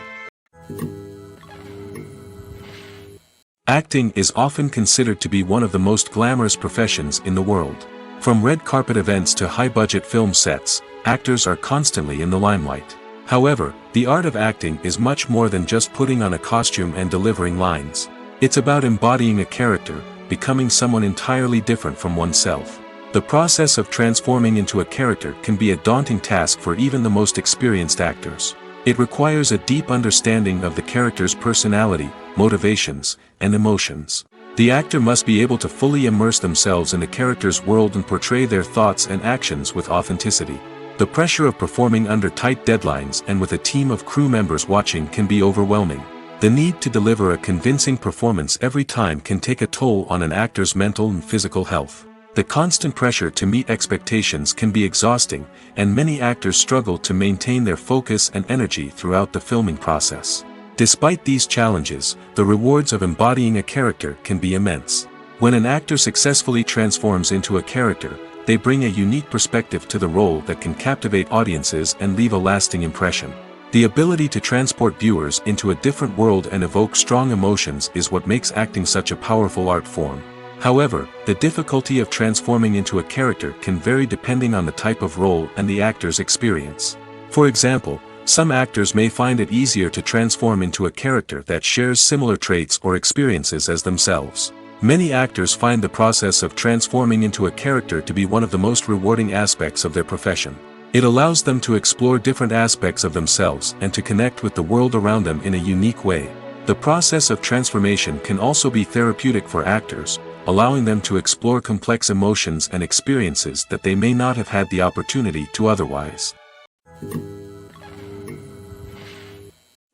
Acting is often considered to be one of the most glamorous professions in the world. From red carpet events to high-budget film sets, actors are constantly in the limelight. However, the art of acting is much more than just putting on a costume and delivering lines. It's about embodying a character, becoming someone entirely different from oneself. The process of transforming into a character can be a daunting task for even the most experienced actors. It requires a deep understanding of the character's personality, motivations, and emotions. The actor must be able to fully immerse themselves in the character's world and portray their thoughts and actions with authenticity. The pressure of performing under tight deadlines and with a team of crew members watching can be overwhelming. The need to deliver a convincing performance every time can take a toll on an actor's mental and physical health. The constant pressure to meet expectations can be exhausting, and many actors struggle to maintain their focus and energy throughout the filming process. Despite these challenges, the rewards of embodying a character can be immense. When an actor successfully transforms into a character, they bring a unique perspective to the role that can captivate audiences and leave a lasting impression. The ability to transport viewers into a different world and evoke strong emotions is what makes acting such a powerful art form. However, the difficulty of transforming into a character can vary depending on the type of role and the actor's experience. For example, some actors may find it easier to transform into a character that shares similar traits or experiences as themselves. Many actors find the process of transforming into a character to be one of the most rewarding aspects of their profession. It allows them to explore different aspects of themselves and to connect with the world around them in a unique way. The process of transformation can also be therapeutic for actors, allowing them to explore complex emotions and experiences that they may not have had the opportunity to otherwise.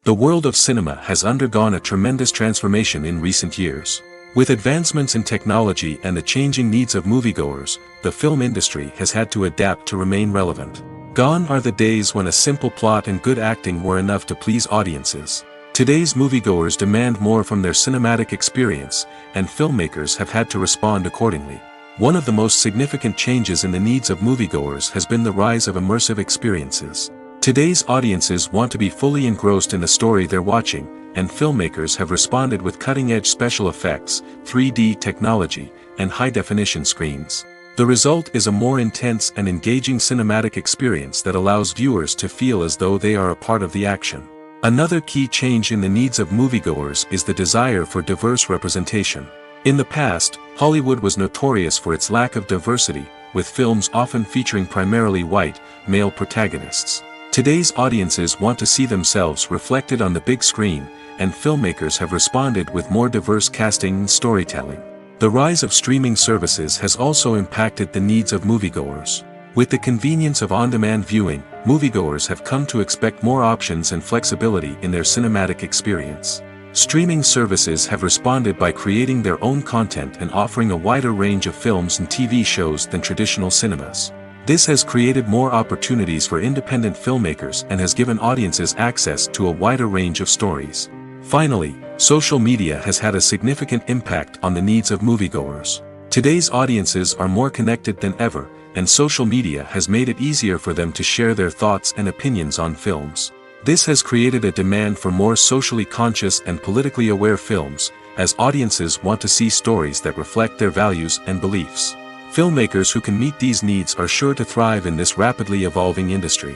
The world of cinema has undergone a tremendous transformation in recent years. With advancements in technology and the changing needs of moviegoers, the film industry has had to adapt to remain relevant. Gone are the days when a simple plot and good acting were enough to please audiences. Today's moviegoers demand more from their cinematic experience, and filmmakers have had to respond accordingly. One of the most significant changes in the needs of moviegoers has been the rise of immersive experiences. Today's audiences want to be fully engrossed in the story they're watching, and filmmakers have responded with cutting-edge special effects, 3D technology, and high-definition screens. The result is a more intense and engaging cinematic experience that allows viewers to feel as though they are a part of the action. Another key change in the needs of moviegoers is the desire for diverse representation. In the past, Hollywood was notorious for its lack of diversity, with films often featuring primarily white, male protagonists. Today's audiences want to see themselves reflected on the big screen, and filmmakers have responded with more diverse casting and storytelling. The rise of streaming services has also impacted the needs of moviegoers. With the convenience of on-demand viewing, moviegoers have come to expect more options and flexibility in their cinematic experience. Streaming services have responded by creating their own content and offering a wider range of films and TV shows than traditional cinemas. This has created more opportunities for independent filmmakers and has given audiences access to a wider range of stories. Finally, social media has had a significant impact on the needs of moviegoers. Today's audiences are more connected than ever, and social media has made it easier for them to share their thoughts and opinions on films. This has created a demand for more socially conscious and politically aware films, as audiences want to see stories that reflect their values and beliefs. Filmmakers who can meet these needs are sure to thrive in this rapidly evolving industry.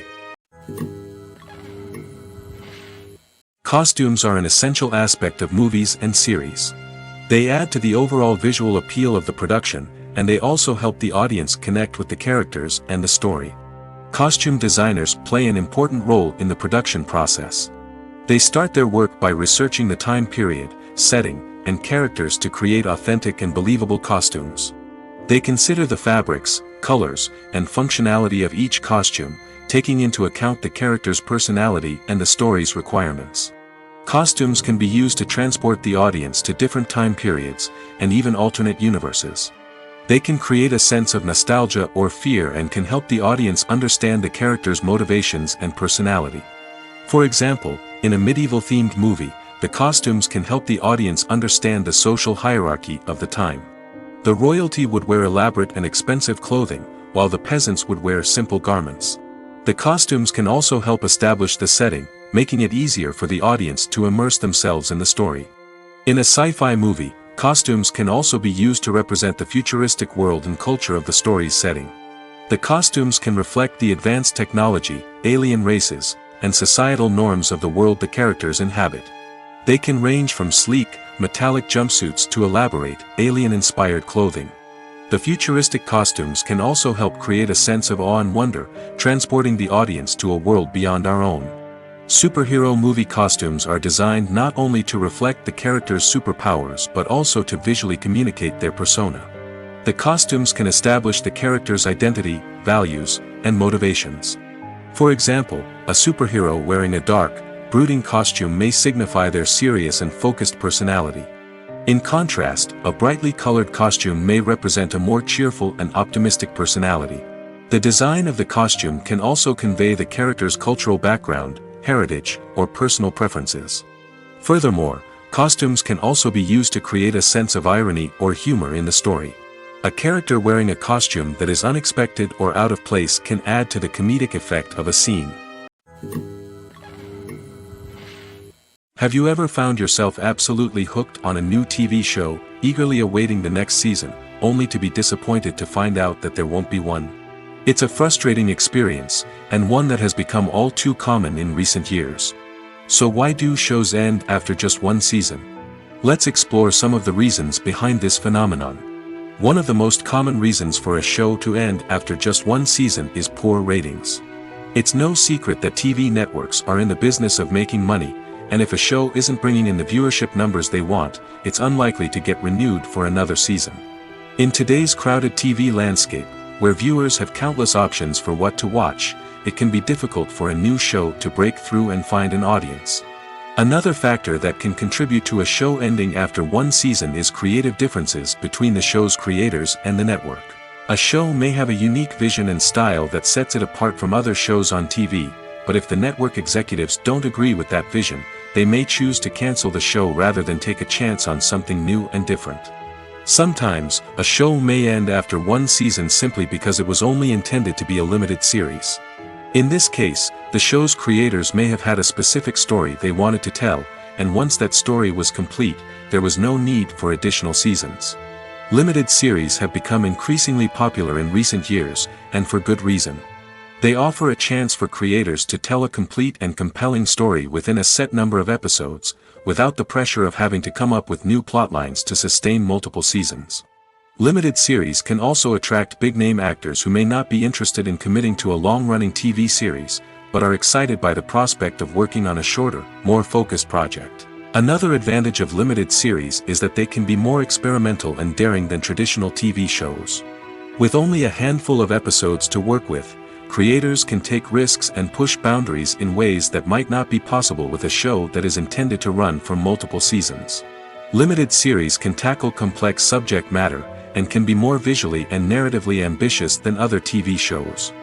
Costumes are an essential aspect of movies and series. They add to the overall visual appeal of the production, and they also help the audience connect with the characters and the story. Costume designers play an important role in the production process. They start their work by researching the time period, setting, and characters to create authentic and believable costumes. They consider the fabrics, colors, and functionality of each costume, taking into account the character's personality and the story's requirements. Costumes can be used to transport the audience to different time periods, and even alternate universes. They can create a sense of nostalgia or fear and can help the audience understand the character's motivations and personality. For example, in a medieval-themed movie, the costumes can help the audience understand the social hierarchy of the time. The royalty would wear elaborate and expensive clothing, while the peasants would wear simple garments. The costumes can also help establish the setting, making it easier for the audience to immerse themselves in the story. In a sci-fi movie, costumes can also be used to represent the futuristic world and culture of the story's setting. The costumes can reflect the advanced technology, alien races, and societal norms of the world the characters inhabit. They can range from sleek, metallic jumpsuits to elaborate, alien-inspired clothing. The futuristic costumes can also help create a sense of awe and wonder, transporting the audience to a world beyond our own. Superhero movie costumes are designed not only to reflect the character's superpowers but also to visually communicate their persona. The costumes can establish the character's identity, values, and motivations. For example, a superhero wearing a dark, brooding costume may signify their serious and focused personality. In contrast, a brightly colored costume may represent a more cheerful and optimistic personality. The design of the costume can also convey the character's cultural background, heritage, or personal preferences. Furthermore, costumes can also be used to create a sense of irony or humor in the story. A character wearing a costume that is unexpected or out of place can add to the comedic effect of a scene. Have you ever found yourself absolutely hooked on a new TV show, eagerly awaiting the next season, only to be disappointed to find out that there won't be one? It's a frustrating experience, and one that has become all too common in recent years. So why do shows end after just one season? Let's explore some of the reasons behind this phenomenon. One of the most common reasons for a show to end after just one season is poor ratings. It's no secret that TV networks are in the business of making money, and if a show isn't bringing in the viewership numbers they want, it's unlikely to get renewed for another season. In today's crowded TV landscape, where viewers have countless options for what to watch, it can be difficult for a new show to break through and find an audience. Another factor that can contribute to a show ending after one season is creative differences between the show's creators and the network. A show may have a unique vision and style that sets it apart from other shows on TV, but if the network executives don't agree with that vision, they may choose to cancel the show rather than take a chance on something new and different. Sometimes, a show may end after one season simply because it was only intended to be a limited series. In this case, the show's creators may have had a specific story they wanted to tell, and once that story was complete, there was no need for additional seasons. Limited series have become increasingly popular in recent years, and for good reason. They offer a chance for creators to tell a complete and compelling story within a set number of episodes, without the pressure of having to come up with new plotlines to sustain multiple seasons. Limited series can also attract big-name actors who may not be interested in committing to a long-running TV series, but are excited by the prospect of working on a shorter, more focused project. Another advantage of limited series is that they can be more experimental and daring than traditional TV shows. With only a handful of episodes to work with, creators can take risks and push boundaries in ways that might not be possible with a show that is intended to run for multiple seasons. Limited series can tackle complex subject matter, and can be more visually and narratively ambitious than other TV shows.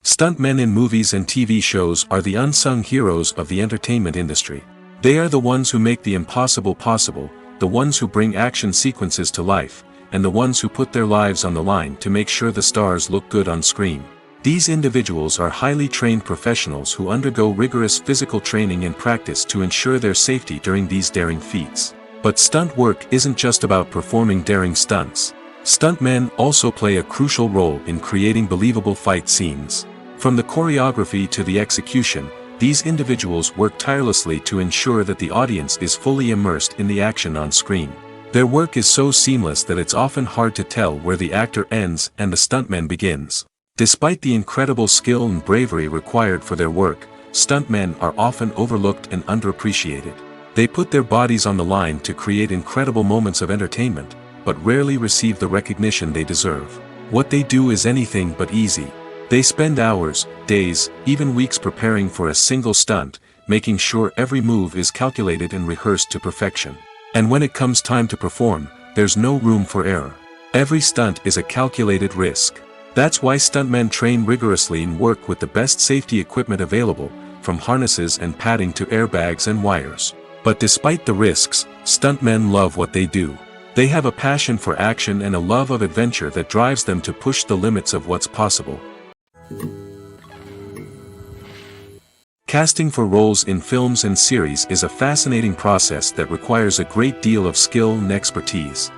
Stuntmen in movies and TV shows are the unsung heroes of the entertainment industry. They are the ones who make the impossible possible, the ones who bring action sequences to life, and the ones who put their lives on the line to make sure the stars look good on screen. These individuals are highly trained professionals who undergo rigorous physical training and practice to ensure their safety during these daring feats. But stunt work isn't just about performing daring stunts. Stuntmen also play a crucial role in creating believable fight scenes. From the choreography to the execution, these individuals work tirelessly to ensure that the audience is fully immersed in the action on screen. Their work is so seamless that it's often hard to tell where the actor ends and the stuntman begins. Despite the incredible skill and bravery required for their work, stuntmen are often overlooked and underappreciated. They put their bodies on the line to create incredible moments of entertainment, but rarely receive the recognition they deserve. What they do is anything but easy. They spend hours, days, even weeks preparing for a single stunt, making sure every move is calculated and rehearsed to perfection. And when it comes time to perform, there's no room for error. Every stunt is a calculated risk. That's why stuntmen train rigorously and work with the best safety equipment available, from harnesses and padding to airbags and wires. But despite the risks, stuntmen love what they do. They have a passion for action and a love of adventure that drives them to push the limits of what's possible. Casting for roles in films and series is a fascinating process that requires a great deal of skill and expertise.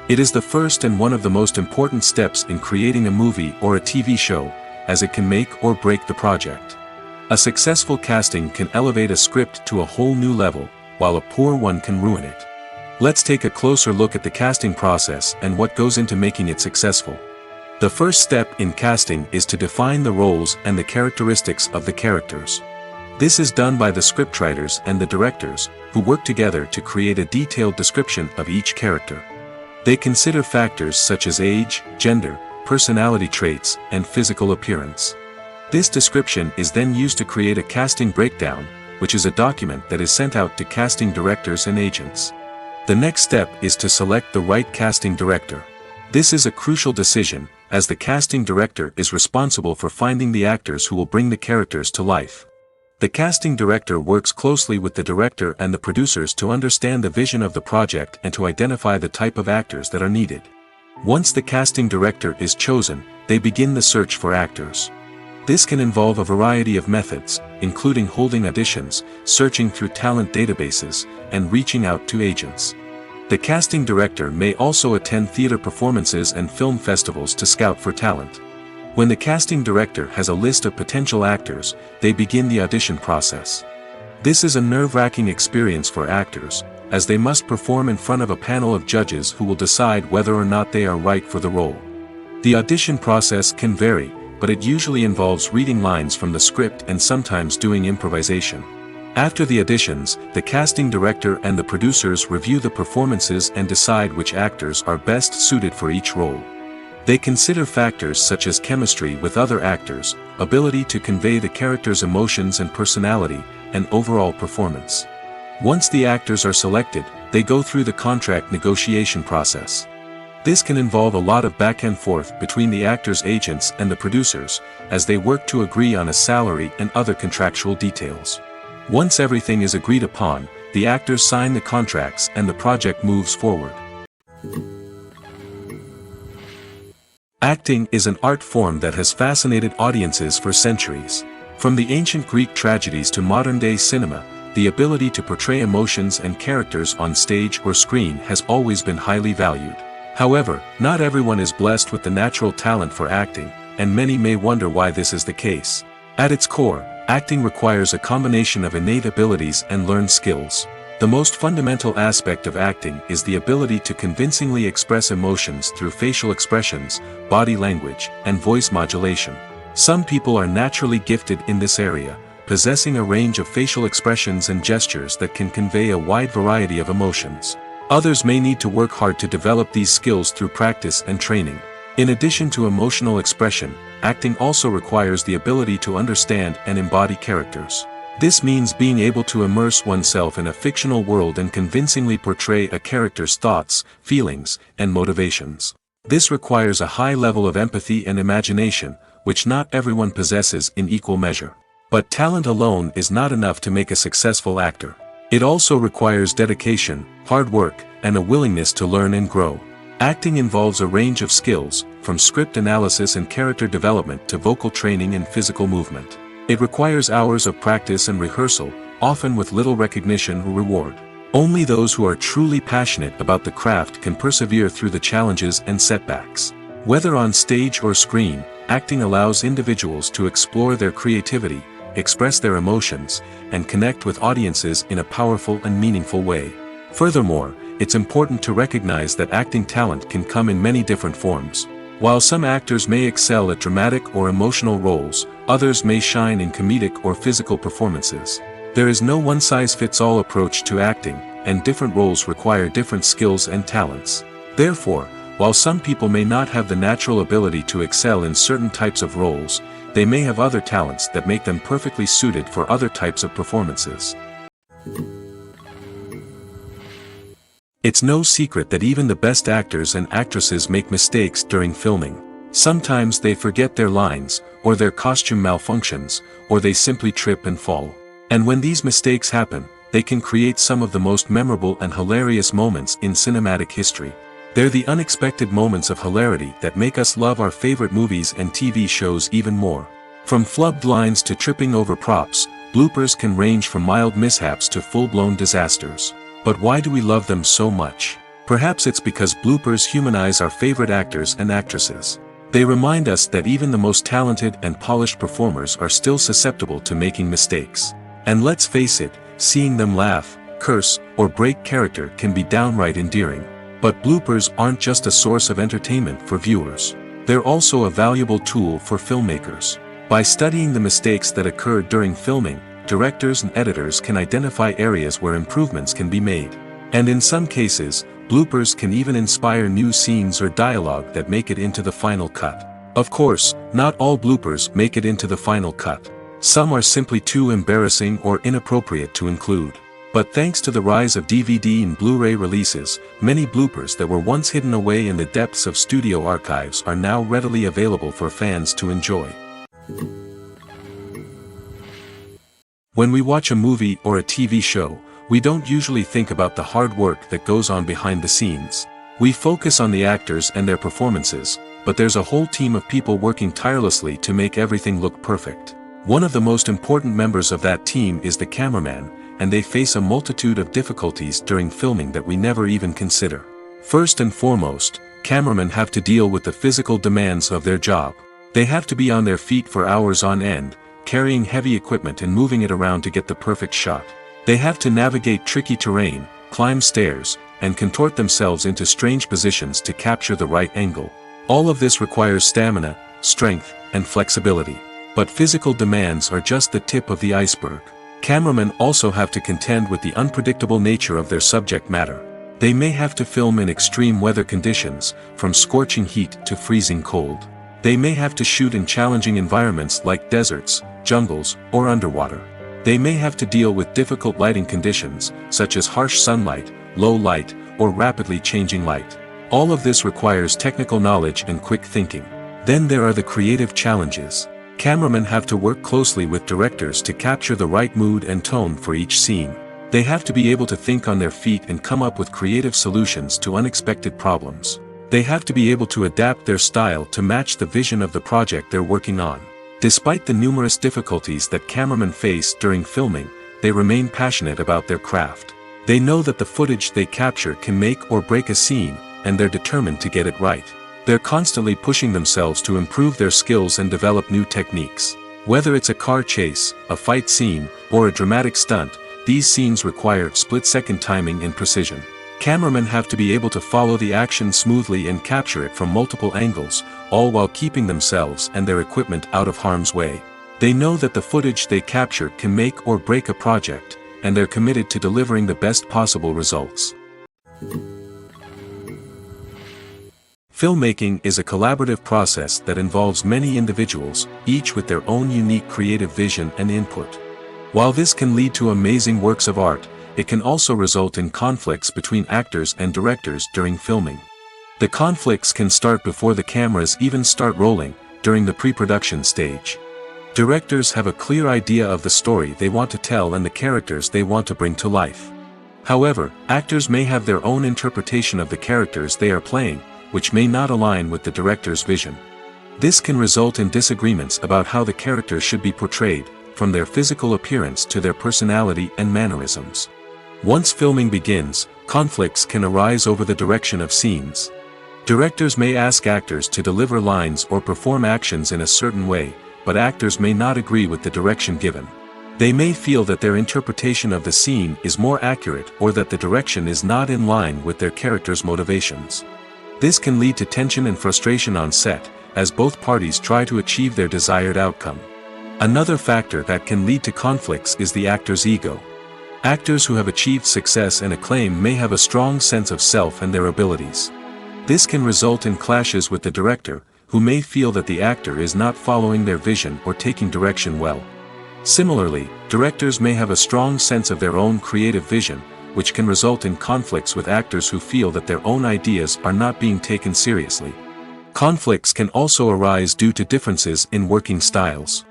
It is the first and one of the most important steps in creating a movie or a TV show, as it can make or break the project. A successful casting can elevate a script to a whole new level, while a poor one can ruin it. Let's take a closer look at the casting process and what goes into making it successful. The first step in casting is to define the roles and the characteristics of the characters. This is done by the scriptwriters and the directors, who work together to create a detailed description of each character. They consider factors such as age, gender, personality traits, and physical appearance. This description is then used to create a casting breakdown, which is a document that is sent out to casting directors and agents. The next step is to select the right casting director. This is a crucial decision, as the casting director is responsible for finding the actors who will bring the characters to life. The casting director works closely with the director and the producers to understand the vision of the project and to identify the type of actors that are needed. Once the casting director is chosen, they begin the search for actors. This can involve a variety of methods, including holding auditions, searching through talent databases, and reaching out to agents. The casting director may also attend theater performances and film festivals to scout for talent. When the casting director has a list of potential actors, they begin the audition process. This is a nerve-wracking experience for actors, as they must perform in front of a panel of judges who will decide whether or not they are right for the role. The audition process can vary, but it usually involves reading lines from the script and sometimes doing improvisation. After the auditions, the casting director and the producers review the performances and decide which actors are best suited for each role. They consider factors such as chemistry with other actors, ability to convey the character's emotions and personality, and overall performance. Once the actors are selected, they go through the contract negotiation process. This can involve a lot of back and forth between the actors' agents and the producers, as they work to agree on a salary and other contractual details. Once everything is agreed upon, the actors sign the contracts and the project moves forward. Acting is an art form that has fascinated audiences for centuries. From the ancient Greek tragedies to modern-day cinema, the ability to portray emotions and characters on stage or screen has always been highly valued. However, not everyone is blessed with the natural talent for acting, and many may wonder why this is the case. At its core, acting requires a combination of innate abilities and learned skills. The most fundamental aspect of acting is the ability to convincingly express emotions through facial expressions, body language, and voice modulation. Some people are naturally gifted in this area, possessing a range of facial expressions and gestures that can convey a wide variety of emotions. Others may need to work hard to develop these skills through practice and training. In addition to emotional expression, acting also requires the ability to understand and embody characters. This means being able to immerse oneself in a fictional world and convincingly portray a character's thoughts, feelings, and motivations. This requires a high level of empathy and imagination, which not everyone possesses in equal measure. But talent alone is not enough to make a successful actor. It also requires dedication, hard work, and a willingness to learn and grow. Acting involves a range of skills, from script analysis and character development to vocal training and physical movement. It requires hours of practice and rehearsal, often with little recognition or reward. Only those who are truly passionate about the craft can persevere through the challenges and setbacks. Whether on stage or screen, acting allows individuals to explore their creativity, express their emotions, and connect with audiences in a powerful and meaningful way. Furthermore, it's important to recognize that acting talent can come in many different forms. While some actors may excel at dramatic or emotional roles, others may shine in comedic or physical performances. There is no one-size-fits-all approach to acting, and different roles require different skills and talents. Therefore, while some people may not have the natural ability to excel in certain types of roles, they may have other talents that make them perfectly suited for other types of performances. It's no secret that even the best actors and actresses make mistakes during filming. Sometimes they forget their lines, or their costume malfunctions, or they simply trip and fall. And when these mistakes happen, they can create some of the most memorable and hilarious moments in cinematic history. They're the unexpected moments of hilarity that make us love our favorite movies and TV shows even more. From flubbed lines to tripping over props, bloopers can range from mild mishaps to full-blown disasters. But why do we love them so much? Perhaps it's because bloopers humanize our favorite actors and actresses. They remind us that even the most talented and polished performers are still susceptible to making mistakes. And let's face it, seeing them laugh, curse, or break character can be downright endearing. But bloopers aren't just a source of entertainment for viewers. They're also a valuable tool for filmmakers. By studying the mistakes that occurred during filming, directors and editors can identify areas where improvements can be made. And in some cases, bloopers can even inspire new scenes or dialogue that make it into the final cut. Of course, not all bloopers make it into the final cut. Some are simply too embarrassing or inappropriate to include. But thanks to the rise of DVD and Blu-ray releases, many bloopers that were once hidden away in the depths of studio archives are now readily available for fans to enjoy. When we watch a movie or a TV show, we don't usually think about the hard work that goes on behind the scenes. We focus on the actors and their performances, but there's a whole team of people working tirelessly to make everything look perfect. One of the most important members of that team is the cameraman, and they face a multitude of difficulties during filming that we never even consider. First and foremost, cameramen have to deal with the physical demands of their job. They have to be on their feet for hours on end, carrying heavy equipment and moving it around to get the perfect shot. They have to navigate tricky terrain, climb stairs, and contort themselves into strange positions to capture the right angle. All of this requires stamina, strength, and flexibility. But physical demands are just the tip of the iceberg. Cameramen also have to contend with the unpredictable nature of their subject matter. They may have to film in extreme weather conditions, from scorching heat to freezing cold. They may have to shoot in challenging environments like deserts, jungles, or underwater. They may have to deal with difficult lighting conditions, such as harsh sunlight, low light, or rapidly changing light. All of this requires technical knowledge and quick thinking. Then there are the creative challenges. Cameramen have to work closely with directors to capture the right mood and tone for each scene. They have to be able to think on their feet and come up with creative solutions to unexpected problems. They have to be able to adapt their style to match the vision of the project they're working on. Despite the numerous difficulties that cameramen face during filming, they remain passionate about their craft. They know that the footage they capture can make or break a scene, and they're determined to get it right. They're constantly pushing themselves to improve their skills and develop new techniques. Whether it's a car chase, a fight scene, or a dramatic stunt, these scenes require split-second timing and precision. Cameramen have to be able to follow the action smoothly and capture it from multiple angles, all while keeping themselves and their equipment out of harm's way. They know that the footage they capture can make or break a project, and they're committed to delivering the best possible results. Filmmaking is a collaborative process that involves many individuals, each with their own unique creative vision and input. While this can lead to amazing works of art, it can also result in conflicts between actors and directors during filming. The conflicts can start before the cameras even start rolling, during the pre-production stage. Directors have a clear idea of the story they want to tell and the characters they want to bring to life. However, actors may have their own interpretation of the characters they are playing, which may not align with the director's vision. This can result in disagreements about how the characters should be portrayed, from their physical appearance to their personality and mannerisms. Once filming begins, conflicts can arise over the direction of scenes. Directors may ask actors to deliver lines or perform actions in a certain way, but actors may not agree with the direction given. They may feel that their interpretation of the scene is more accurate or that the direction is not in line with their character's motivations. This can lead to tension and frustration on set, as both parties try to achieve their desired outcome. Another factor that can lead to conflicts is the actor's ego. Actors who have achieved success and acclaim may have a strong sense of self and their abilities. This can result in clashes with the director, who may feel that the actor is not following their vision or taking direction well. Similarly, directors may have a strong sense of their own creative vision, which can result in conflicts with actors who feel that their own ideas are not being taken seriously. Conflicts can also arise due to differences in working styles.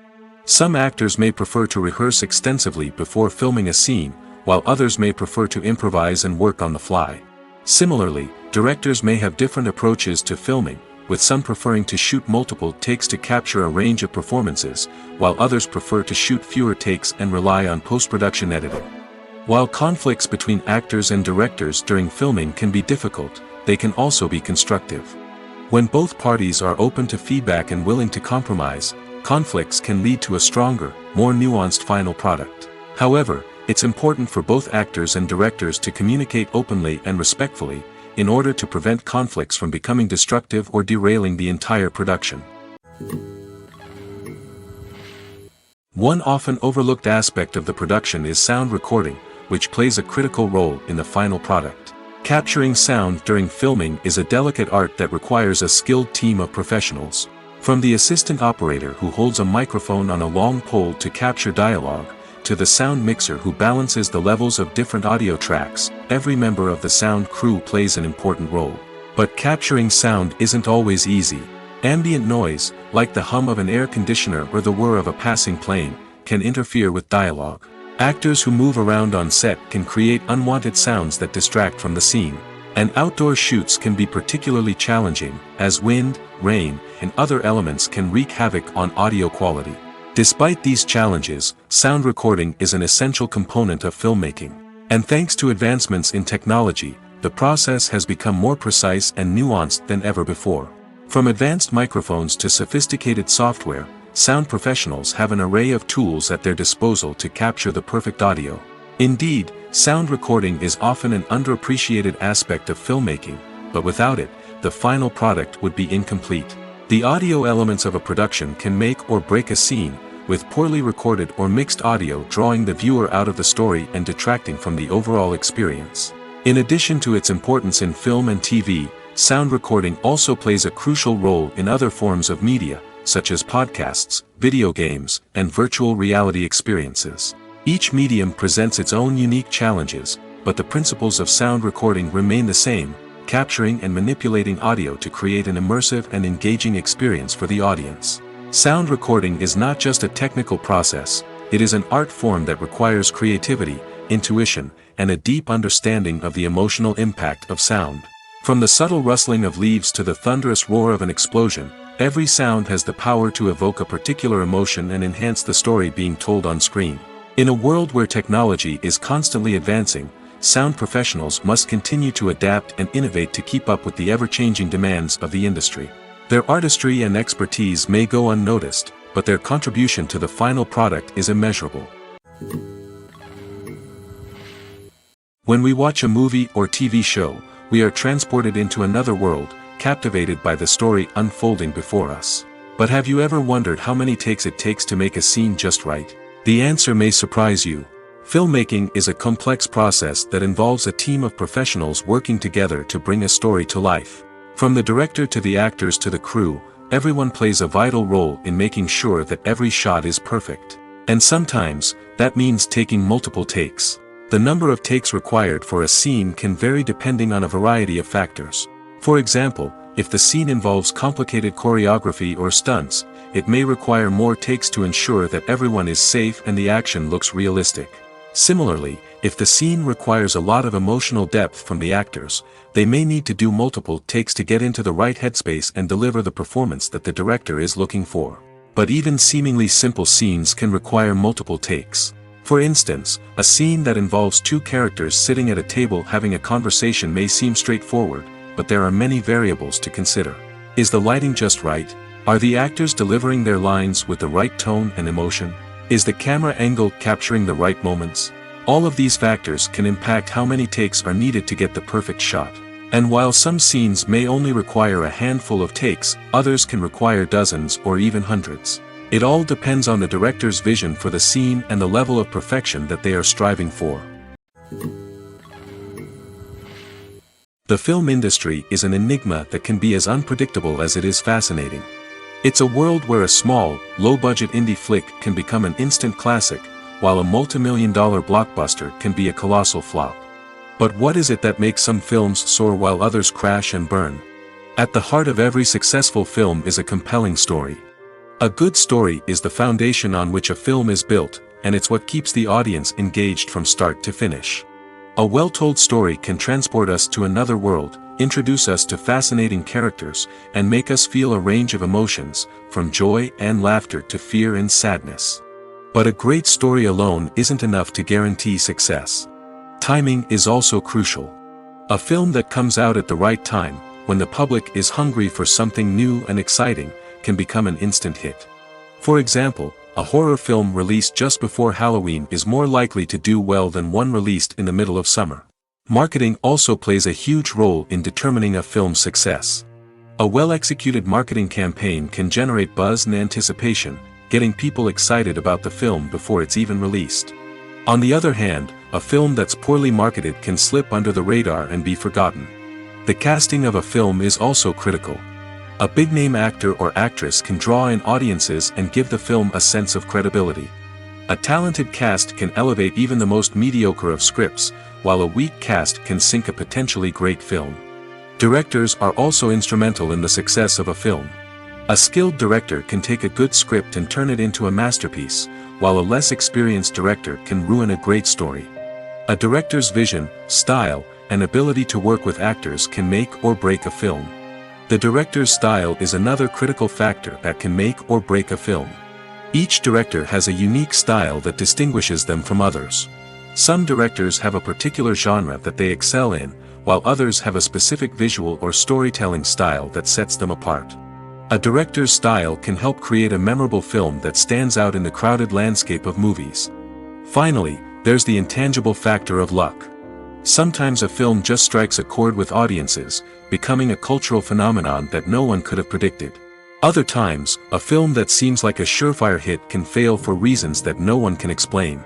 Some actors may prefer to rehearse extensively before filming a scene, while others may prefer to improvise and work on the fly. Similarly, directors may have different approaches to filming, with some preferring to shoot multiple takes to capture a range of performances, while others prefer to shoot fewer takes and rely on post-production editing. While conflicts between actors and directors during filming can be difficult, they can also be constructive. When both parties are open to feedback and willing to compromise, conflicts can lead to a stronger, more nuanced final product. However, it's important for both actors and directors to communicate openly and respectfully, in order to prevent conflicts from becoming destructive or derailing the entire production. One often overlooked aspect of the production is sound recording, which plays a critical role in the final product. Capturing sound during filming is a delicate art that requires a skilled team of professionals. From the assistant operator who holds a microphone on a long pole to capture dialogue, to the sound mixer who balances the levels of different audio tracks, every member of the sound crew plays an important role. But capturing sound isn't always easy. Ambient noise, like the hum of an air conditioner or the whir of a passing plane, can interfere with dialogue. Actors who move around on set can create unwanted sounds that distract from the scene. And outdoor shoots can be particularly challenging, as wind, rain, and other elements can wreak havoc on audio quality. Despite these challenges, sound recording is an essential component of filmmaking. And thanks to advancements in technology, the process has become more precise and nuanced than ever before. From advanced microphones to sophisticated software, sound professionals have an array of tools at their disposal to capture the perfect audio. Indeed, sound recording is often an underappreciated aspect of filmmaking, but without it, the final product would be incomplete. The audio elements of a production can make or break a scene, with poorly recorded or mixed audio drawing the viewer out of the story and detracting from the overall experience. In addition to its importance in film and TV, sound recording also plays a crucial role in other forms of media, such as podcasts, video games, and virtual reality experiences. Each medium presents its own unique challenges, but the principles of sound recording remain the same: capturing and manipulating audio to create an immersive and engaging experience for the audience. Sound recording is not just a technical process, it is an art form that requires creativity, intuition, and a deep understanding of the emotional impact of sound. From the subtle rustling of leaves to the thunderous roar of an explosion, every sound has the power to evoke a particular emotion and enhance the story being told on screen. In a world where technology is constantly advancing, sound professionals must continue to adapt and innovate to keep up with the ever-changing demands of the industry. Their artistry and expertise may go unnoticed, but their contribution to the final product is immeasurable. When we watch a movie or TV show, we are transported into another world, captivated by the story unfolding before us. But have you ever wondered how many takes it takes to make a scene just right? The answer may surprise you. Filmmaking is a complex process that involves a team of professionals working together to bring a story to life. From the director to the actors to the crew, everyone plays a vital role in making sure that every shot is perfect. And sometimes, that means taking multiple takes. The number of takes required for a scene can vary depending on a variety of factors. For example, if the scene involves complicated choreography or stunts, it may require more takes to ensure that everyone is safe and the action looks realistic. Similarly, if the scene requires a lot of emotional depth from the actors, they may need to do multiple takes to get into the right headspace and deliver the performance that the director is looking for. But even seemingly simple scenes can require multiple takes. For instance, a scene that involves two characters sitting at a table having a conversation may seem straightforward, but there are many variables to consider. Is the lighting just right? Are the actors delivering their lines with the right tone and emotion? Is the camera angle capturing the right moments? All of these factors can impact how many takes are needed to get the perfect shot. And while some scenes may only require a handful of takes, others can require dozens or even hundreds. It all depends on the director's vision for the scene and the level of perfection that they are striving for. The film industry is an enigma that can be as unpredictable as it is fascinating. It's a world where a small, low-budget indie flick can become an instant classic, while a multi-million-dollar blockbuster can be a colossal flop. But what is it that makes some films soar while others crash and burn? At the heart of every successful film is a compelling story. A good story is the foundation on which a film is built, and it's what keeps the audience engaged from start to finish. A well-told story can transport us to another world, introduce us to fascinating characters, and make us feel a range of emotions, from joy and laughter to fear and sadness. But a great story alone isn't enough to guarantee success. Timing is also crucial. A film that comes out at the right time, when the public is hungry for something new and exciting, can become an instant hit. For example, a horror film released just before Halloween is more likely to do well than one released in the middle of summer. Marketing also plays a huge role in determining a film's success. A well-executed marketing campaign can generate buzz and anticipation, getting people excited about the film before it's even released. On the other hand, a film that's poorly marketed can slip under the radar and be forgotten. The casting of a film is also critical. A big-name actor or actress can draw in audiences and give the film a sense of credibility. A talented cast can elevate even the most mediocre of scripts, while a weak cast can sink a potentially great film. Directors are also instrumental in the success of a film. A skilled director can take a good script and turn it into a masterpiece, while a less experienced director can ruin a great story. A director's vision, style, and ability to work with actors can make or break a film. The director's style is another critical factor that can make or break a film. Each director has a unique style that distinguishes them from others. Some directors have a particular genre that they excel in, while others have a specific visual or storytelling style that sets them apart. A director's style can help create a memorable film that stands out in the crowded landscape of movies. Finally, there's the intangible factor of luck. Sometimes a film just strikes a chord with audiences, becoming a cultural phenomenon that no one could have predicted. Other times, a film that seems like a surefire hit can fail for reasons that no one can explain.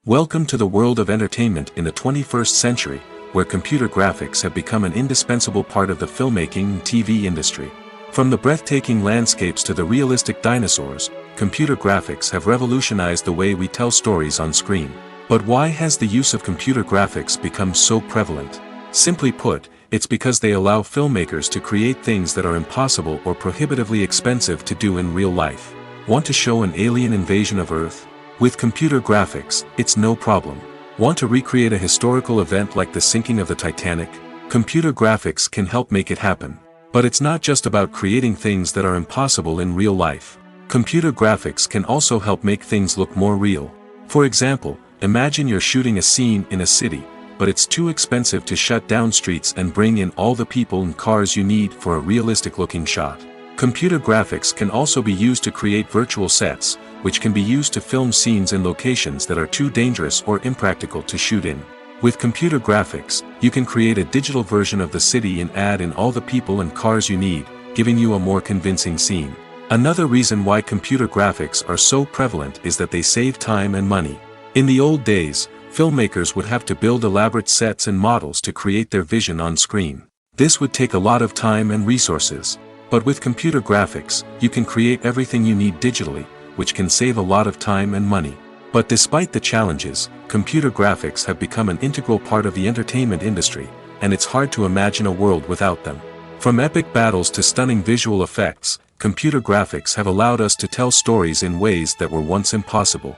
Welcome to the world of entertainment in the 21st century, where computer graphics have become an indispensable part of the filmmaking and TV industry. From the breathtaking landscapes to the realistic dinosaurs, computer graphics have revolutionized the way we tell stories on screen. But why has the use of computer graphics become so prevalent? Simply put, it's because they allow filmmakers to create things that are impossible or prohibitively expensive to do in real life. Want to show an alien invasion of Earth? With computer graphics, it's no problem. Want to recreate a historical event like the sinking of the Titanic? Computer graphics can help make it happen. But it's not just about creating things that are impossible in real life. Computer graphics can also help make things look more real. For example, imagine you're shooting a scene in a city, but it's too expensive to shut down streets and bring in all the people and cars you need for a realistic-looking shot. Computer graphics can also be used to create virtual sets, which can be used to film scenes in locations that are too dangerous or impractical to shoot in. With computer graphics, you can create a digital version of the city and add in all the people and cars you need, giving you a more convincing scene. Another reason why computer graphics are so prevalent is that they save time and money. In the old days, filmmakers would have to build elaborate sets and models to create their vision on screen. This would take a lot of time and resources. But with computer graphics, you can create everything you need digitally, which can save a lot of time and money. But despite the challenges, computer graphics have become an integral part of the entertainment industry, and it's hard to imagine a world without them. From epic battles to stunning visual effects, computer graphics have allowed us to tell stories in ways that were once impossible.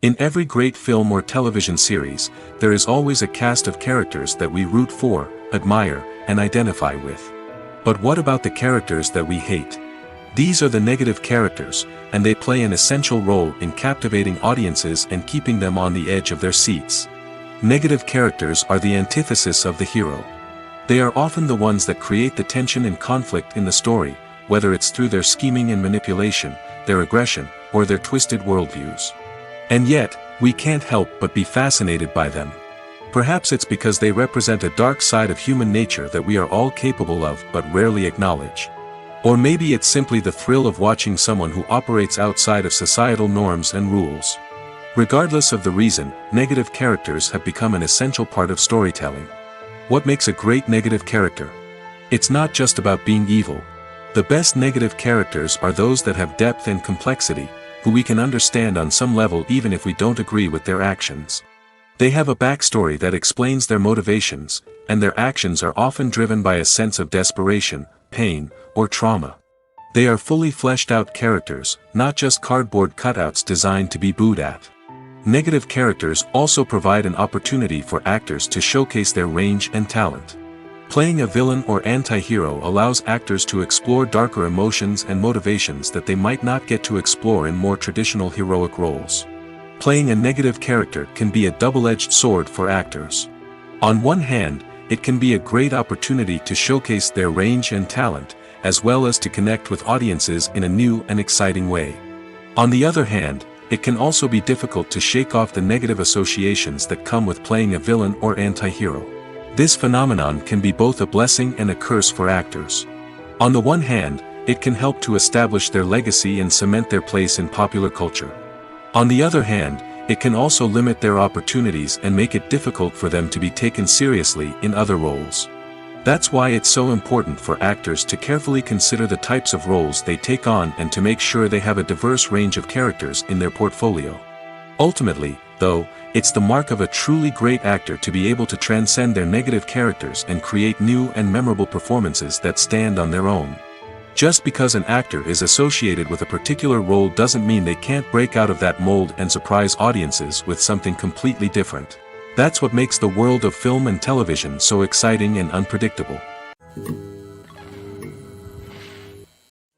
In every great film or television series, there is always a cast of characters that we root for, admire, and identify with. But what about the characters that we hate? These are the negative characters, and they play an essential role in captivating audiences and keeping them on the edge of their seats. Negative characters are the antithesis of the hero. They are often the ones that create the tension and conflict in the story, whether it's through their scheming and manipulation, their aggression, or their twisted worldviews. And yet, we can't help but be fascinated by them. Perhaps it's because they represent a dark side of human nature that we are all capable of but rarely acknowledge. Or maybe it's simply the thrill of watching someone who operates outside of societal norms and rules. Regardless of the reason, negative characters have become an essential part of storytelling. What makes a great negative character? It's not just about being evil. The best negative characters are those that have depth and complexity, who we can understand on some level even if we don't agree with their actions. They have a backstory that explains their motivations, and their actions are often driven by a sense of desperation, pain, or trauma. They are fully fleshed out characters, not just cardboard cutouts designed to be booed at. Negative characters also provide an opportunity for actors to showcase their range and talent. Playing a villain or anti-hero allows actors to explore darker emotions and motivations that they might not get to explore in more traditional heroic roles. Playing a negative character can be a double-edged sword for actors. On one hand, it can be a great opportunity to showcase their range and talent, as well as to connect with audiences in a new and exciting way. On the other hand, it can also be difficult to shake off the negative associations that come with playing a villain or anti-hero. This phenomenon can be both a blessing and a curse for actors. On the one hand, it can help to establish their legacy and cement their place in popular culture. On the other hand, it can also limit their opportunities and make it difficult for them to be taken seriously in other roles. That's why it's so important for actors to carefully consider the types of roles they take on and to make sure they have a diverse range of characters in their portfolio. Ultimately, though, it's the mark of a truly great actor to be able to transcend their negative characters and create new and memorable performances that stand on their own. Just because an actor is associated with a particular role doesn't mean they can't break out of that mold and surprise audiences with something completely different. That's what makes the world of film and television so exciting and unpredictable.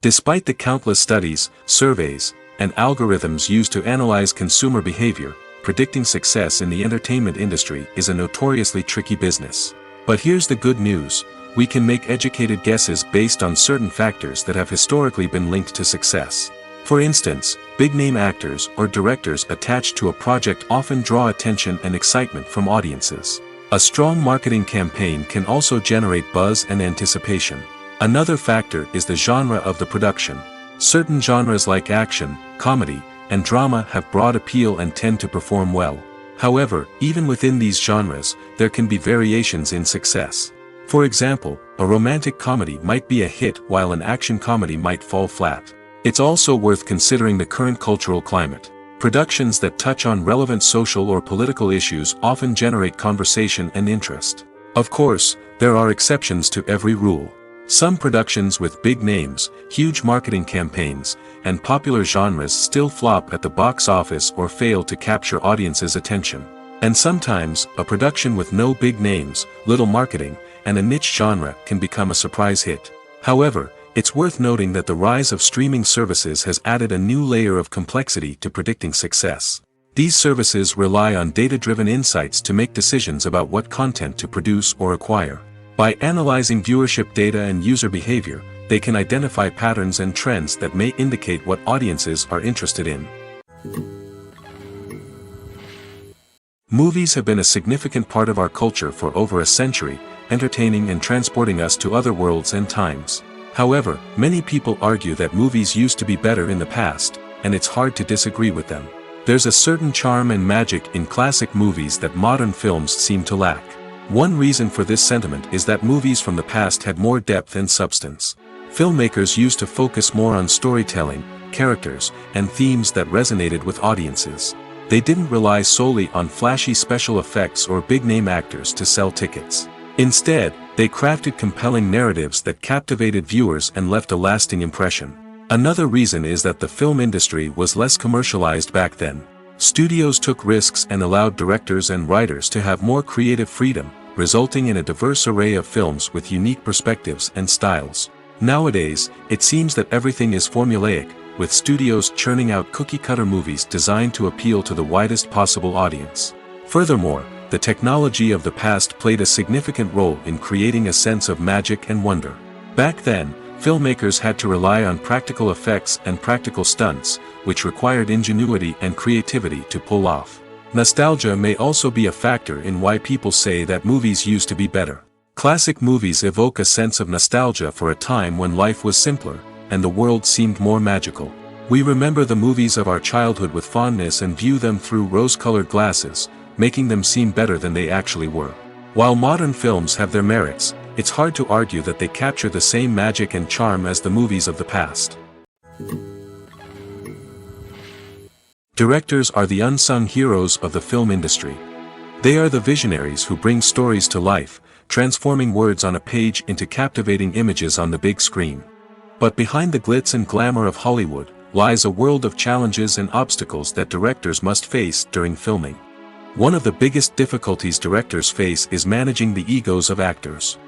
Despite the countless studies, surveys, and algorithms used to analyze consumer behavior, predicting success in the entertainment industry is a notoriously tricky business. But here's the good news. We can make educated guesses based on certain factors that have historically been linked to success. For instance, big-name actors or directors attached to a project often draw attention and excitement from audiences. A strong marketing campaign can also generate buzz and anticipation. Another factor is the genre of the production. Certain genres like action, comedy, and drama have broad appeal and tend to perform well. However, even within these genres, there can be variations in success. For example, a romantic comedy might be a hit while an action comedy might fall flat. It's also worth considering the current cultural climate. Productions that touch on relevant social or political issues often generate conversation and interest. Of course, there are exceptions to every rule. Some productions with big names, huge marketing campaigns, and popular genres still flop at the box office or fail to capture audiences' attention. And sometimes, a production with no big names, little marketing, and a niche genre can become a surprise hit. However, it's worth noting that the rise of streaming services has added a new layer of complexity to predicting success. These services rely on data-driven insights to make decisions about what content to produce or acquire. By analyzing viewership data and user behavior, they can identify patterns and trends that may indicate what audiences are interested in. Movies have been a significant part of our culture for over a century, entertaining and transporting us to other worlds and times. However, many people argue that movies used to be better in the past, and it's hard to disagree with them. There's a certain charm and magic in classic movies that modern films seem to lack. One reason for this sentiment is that movies from the past had more depth and substance. Filmmakers used to focus more on storytelling, characters, and themes that resonated with audiences. They didn't rely solely on flashy special effects or big-name actors to sell tickets. Instead, they crafted compelling narratives that captivated viewers and left a lasting impression. Another reason is that the film industry was less commercialized back then. Studios took risks and allowed directors and writers to have more creative freedom, resulting in a diverse array of films with unique perspectives and styles. Nowadays, it seems that everything is formulaic, with studios churning out cookie-cutter movies designed to appeal to the widest possible audience. Furthermore, the technology of the past played a significant role in creating a sense of magic and wonder. Back then, Filmmakers had to rely on practical effects and practical stunts, which required ingenuity and creativity to pull off. Nostalgia may also be a factor in why people say that movies used to be better. Classic movies evoke a sense of nostalgia for a time when life was simpler, and the world seemed more magical. We remember the movies of our childhood with fondness and view them through rose-colored glasses, making them seem better than they actually were. While modern films have their merits, it's hard to argue that they capture the same magic and charm as the movies of the past. Directors are the unsung heroes of the film industry. They are the visionaries who bring stories to life, transforming words on a page into captivating images on the big screen. But behind the glitz and glamour of Hollywood, lies a world of challenges and obstacles that directors must face during filming. One of the biggest difficulties directors face is managing the egos of actors.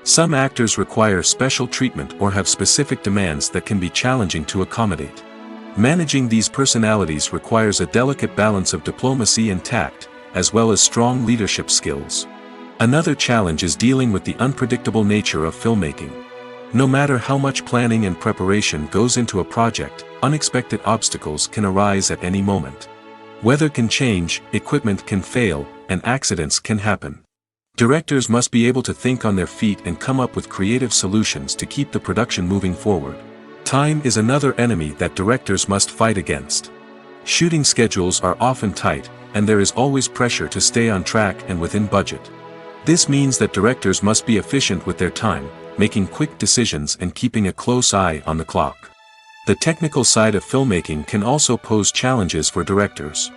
Some actors require special treatment or have specific demands that can be challenging to accommodate. Managing these personalities requires a delicate balance of diplomacy and tact, as well as strong leadership skills. Another challenge is dealing with the unpredictable nature of filmmaking. No matter how much planning and preparation goes into a project, unexpected obstacles can arise at any moment. Weather can change, equipment can fail, and accidents can happen. Directors must be able to think on their feet and come up with creative solutions to keep the production moving forward. Time is another enemy that directors must fight against. Shooting schedules are often tight, and there is always pressure to stay on track and within budget. This means that directors must be efficient with their time, making quick decisions and keeping a close eye on the clock. The technical side of filmmaking can also pose challenges for directors.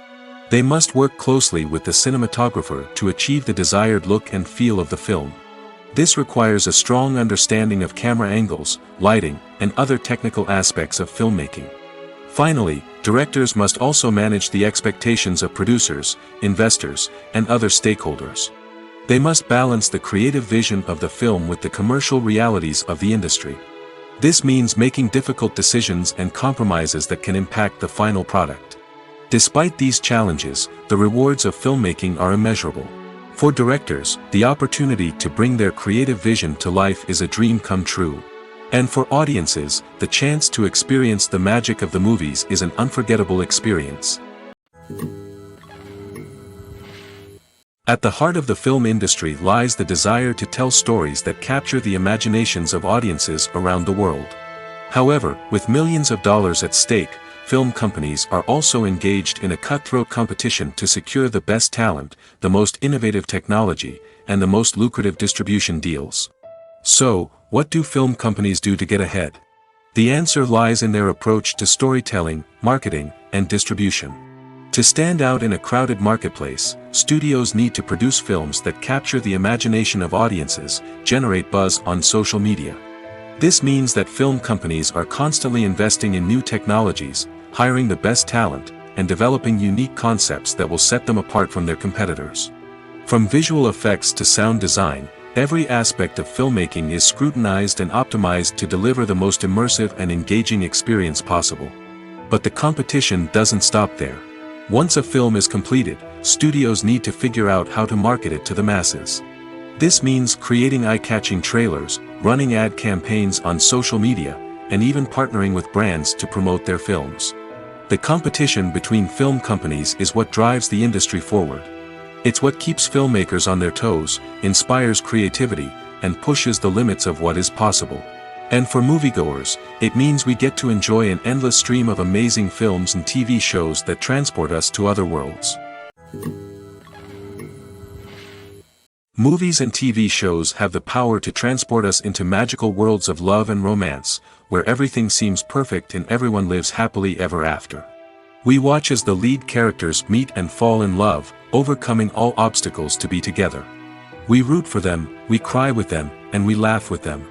They must work closely with the cinematographer to achieve the desired look and feel of the film. This requires a strong understanding of camera angles, lighting, and other technical aspects of filmmaking. Finally, directors must also manage the expectations of producers, investors, and other stakeholders. They must balance the creative vision of the film with the commercial realities of the industry. This means making difficult decisions and compromises that can impact the final product. Despite these challenges, the rewards of filmmaking are immeasurable. For directors, the opportunity to bring their creative vision to life is a dream come true. And for audiences, the chance to experience the magic of the movies is an unforgettable experience. At the heart of the film industry lies the desire to tell stories that capture the imaginations of audiences around the world. However, with millions of dollars at stake, film companies are also engaged in a cutthroat competition to secure the best talent, the most innovative technology, and the most lucrative distribution deals. So, what do film companies do to get ahead? The answer lies in their approach to storytelling, marketing, and distribution. To stand out in a crowded marketplace, studios need to produce films that capture the imagination of audiences, generate buzz on social media. This means that film companies are constantly investing in new technologies, hiring the best talent, and developing unique concepts that will set them apart from their competitors. From visual effects to sound design, every aspect of filmmaking is scrutinized and optimized to deliver the most immersive and engaging experience possible. But the competition doesn't stop there. Once a film is completed, studios need to figure out how to market it to the masses. This means creating eye-catching trailers, running ad campaigns on social media, and even partnering with brands to promote their films. The competition between film companies is what drives the industry forward. It's what keeps filmmakers on their toes, inspires creativity, and pushes the limits of what is possible. And for moviegoers, it means we get to enjoy an endless stream of amazing films and TV shows that transport us to other worlds. Movies and TV shows have the power to transport us into magical worlds of love and romance, where everything seems perfect and everyone lives happily ever after. We watch as the lead characters meet and fall in love, overcoming all obstacles to be together. We root for them, we cry with them, and we laugh with them.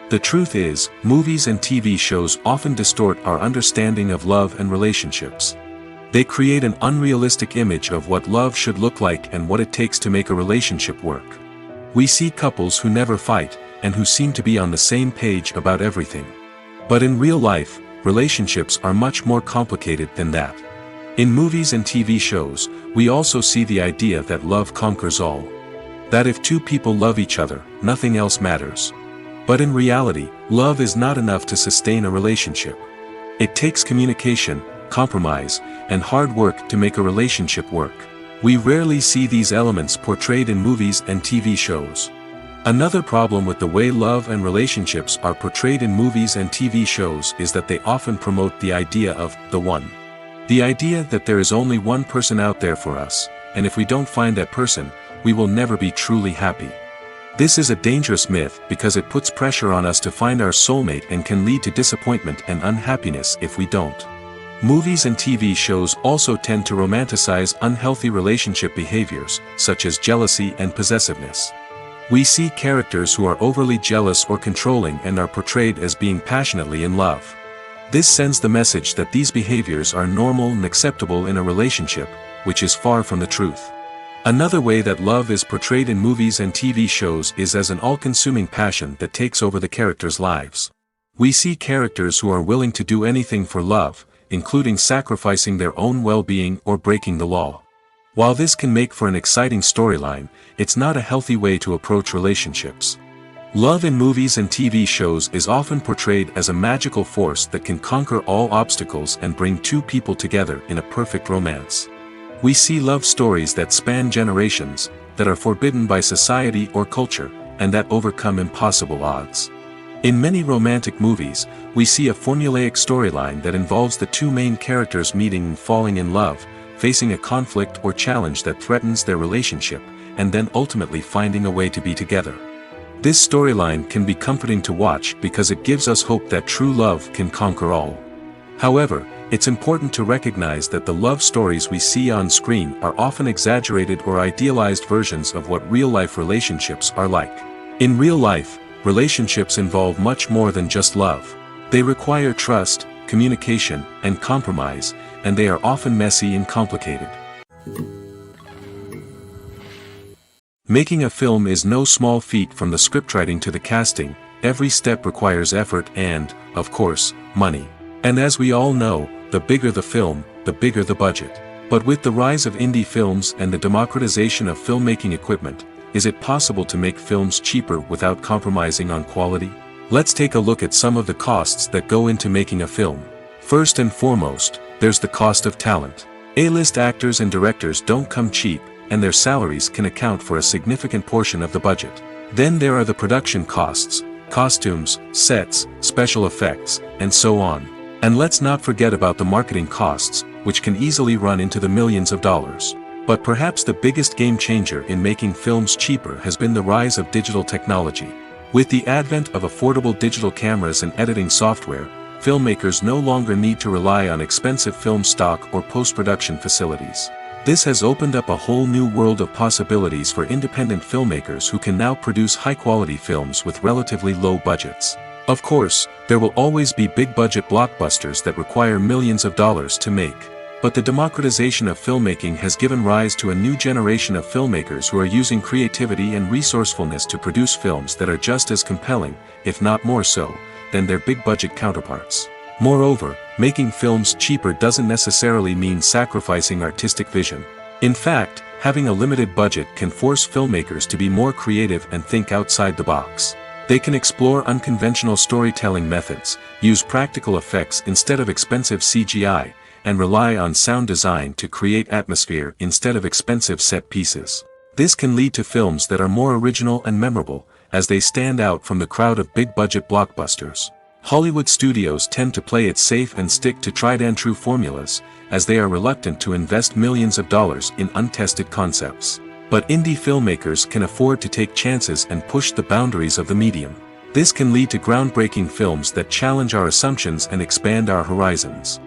The truth is, movies and TV shows often distort our understanding of love and relationships. They create an unrealistic image of what love should look like and what it takes to make a relationship work. We see couples who never fight, and who seem to be on the same page about everything. But in real life, relationships are much more complicated than that. In movies and TV shows, we also see the idea that love conquers all. That if two people love each other, nothing else matters. But in reality, love is not enough to sustain a relationship. It takes communication, compromise, and hard work to make a relationship work. We rarely see these elements portrayed in movies and TV shows. Another problem with the way love and relationships are portrayed in movies and TV shows is that they often promote the idea of the one. The idea that there is only one person out there for us, and if we don't find that person, we will never be truly happy. This is a dangerous myth because it puts pressure on us to find our soulmate and can lead to disappointment and unhappiness if we don't. Movies and TV shows also tend to romanticize unhealthy relationship behaviors, such as jealousy and possessiveness. We see characters who are overly jealous or controlling and are portrayed as being passionately in love. This sends the message that these behaviors are normal and acceptable in a relationship, which is far from the truth. Another way that love is portrayed in movies and TV shows is as an all-consuming passion that takes over the characters' lives. We see characters who are willing to do anything for love, including sacrificing their own well-being or breaking the law. While this can make for an exciting storyline, it's not a healthy way to approach relationships. Love in movies and TV shows is often portrayed as a magical force that can conquer all obstacles and bring two people together in a perfect romance. We see love stories that span generations, that are forbidden by society or culture, and that overcome impossible odds. In many romantic movies, we see a formulaic storyline that involves the two main characters meeting and falling in love, facing a conflict or challenge that threatens their relationship, and then ultimately finding a way to be together. This storyline can be comforting to watch because it gives us hope that true love can conquer all. However, it's important to recognize that the love stories we see on screen are often exaggerated or idealized versions of what real-life relationships are like. In real life, relationships involve much more than just love. They require trust, communication, and compromise, and they are often messy and complicated. Making a film is no small feat. From the scriptwriting to the casting, every step requires effort and, of course, money. And as we all know, the bigger the film, the bigger the budget. But with the rise of indie films and the democratization of filmmaking equipment, is it possible to make films cheaper without compromising on quality? Let's take a look at some of the costs that go into making a film. First and foremost, there's the cost of talent. A-list actors and directors don't come cheap, and their salaries can account for a significant portion of the budget. Then there are the production costs, costumes, sets, special effects, and so on. And let's not forget about the marketing costs, which can easily run into the millions of dollars. But perhaps the biggest game changer in making films cheaper has been the rise of digital technology. With the advent of affordable digital cameras and editing software, filmmakers no longer need to rely on expensive film stock or post-production facilities. This has opened up a whole new world of possibilities for independent filmmakers who can now produce high-quality films with relatively low budgets. Of course, there will always be big-budget blockbusters that require millions of dollars to make. But the democratization of filmmaking has given rise to a new generation of filmmakers who are using creativity and resourcefulness to produce films that are just as compelling, if not more so, than their big-budget counterparts. Moreover, making films cheaper doesn't necessarily mean sacrificing artistic vision. In fact, having a limited budget can force filmmakers to be more creative and think outside the box. They can explore unconventional storytelling methods, use practical effects instead of expensive CGI, and rely on sound design to create atmosphere instead of expensive set pieces. This can lead to films that are more original and memorable, as they stand out from the crowd of big-budget blockbusters. Hollywood studios tend to play it safe and stick to tried-and-true formulas, as they are reluctant to invest millions of dollars in untested concepts. But indie filmmakers can afford to take chances and push the boundaries of the medium. This can lead to groundbreaking films that challenge our assumptions and expand our horizons.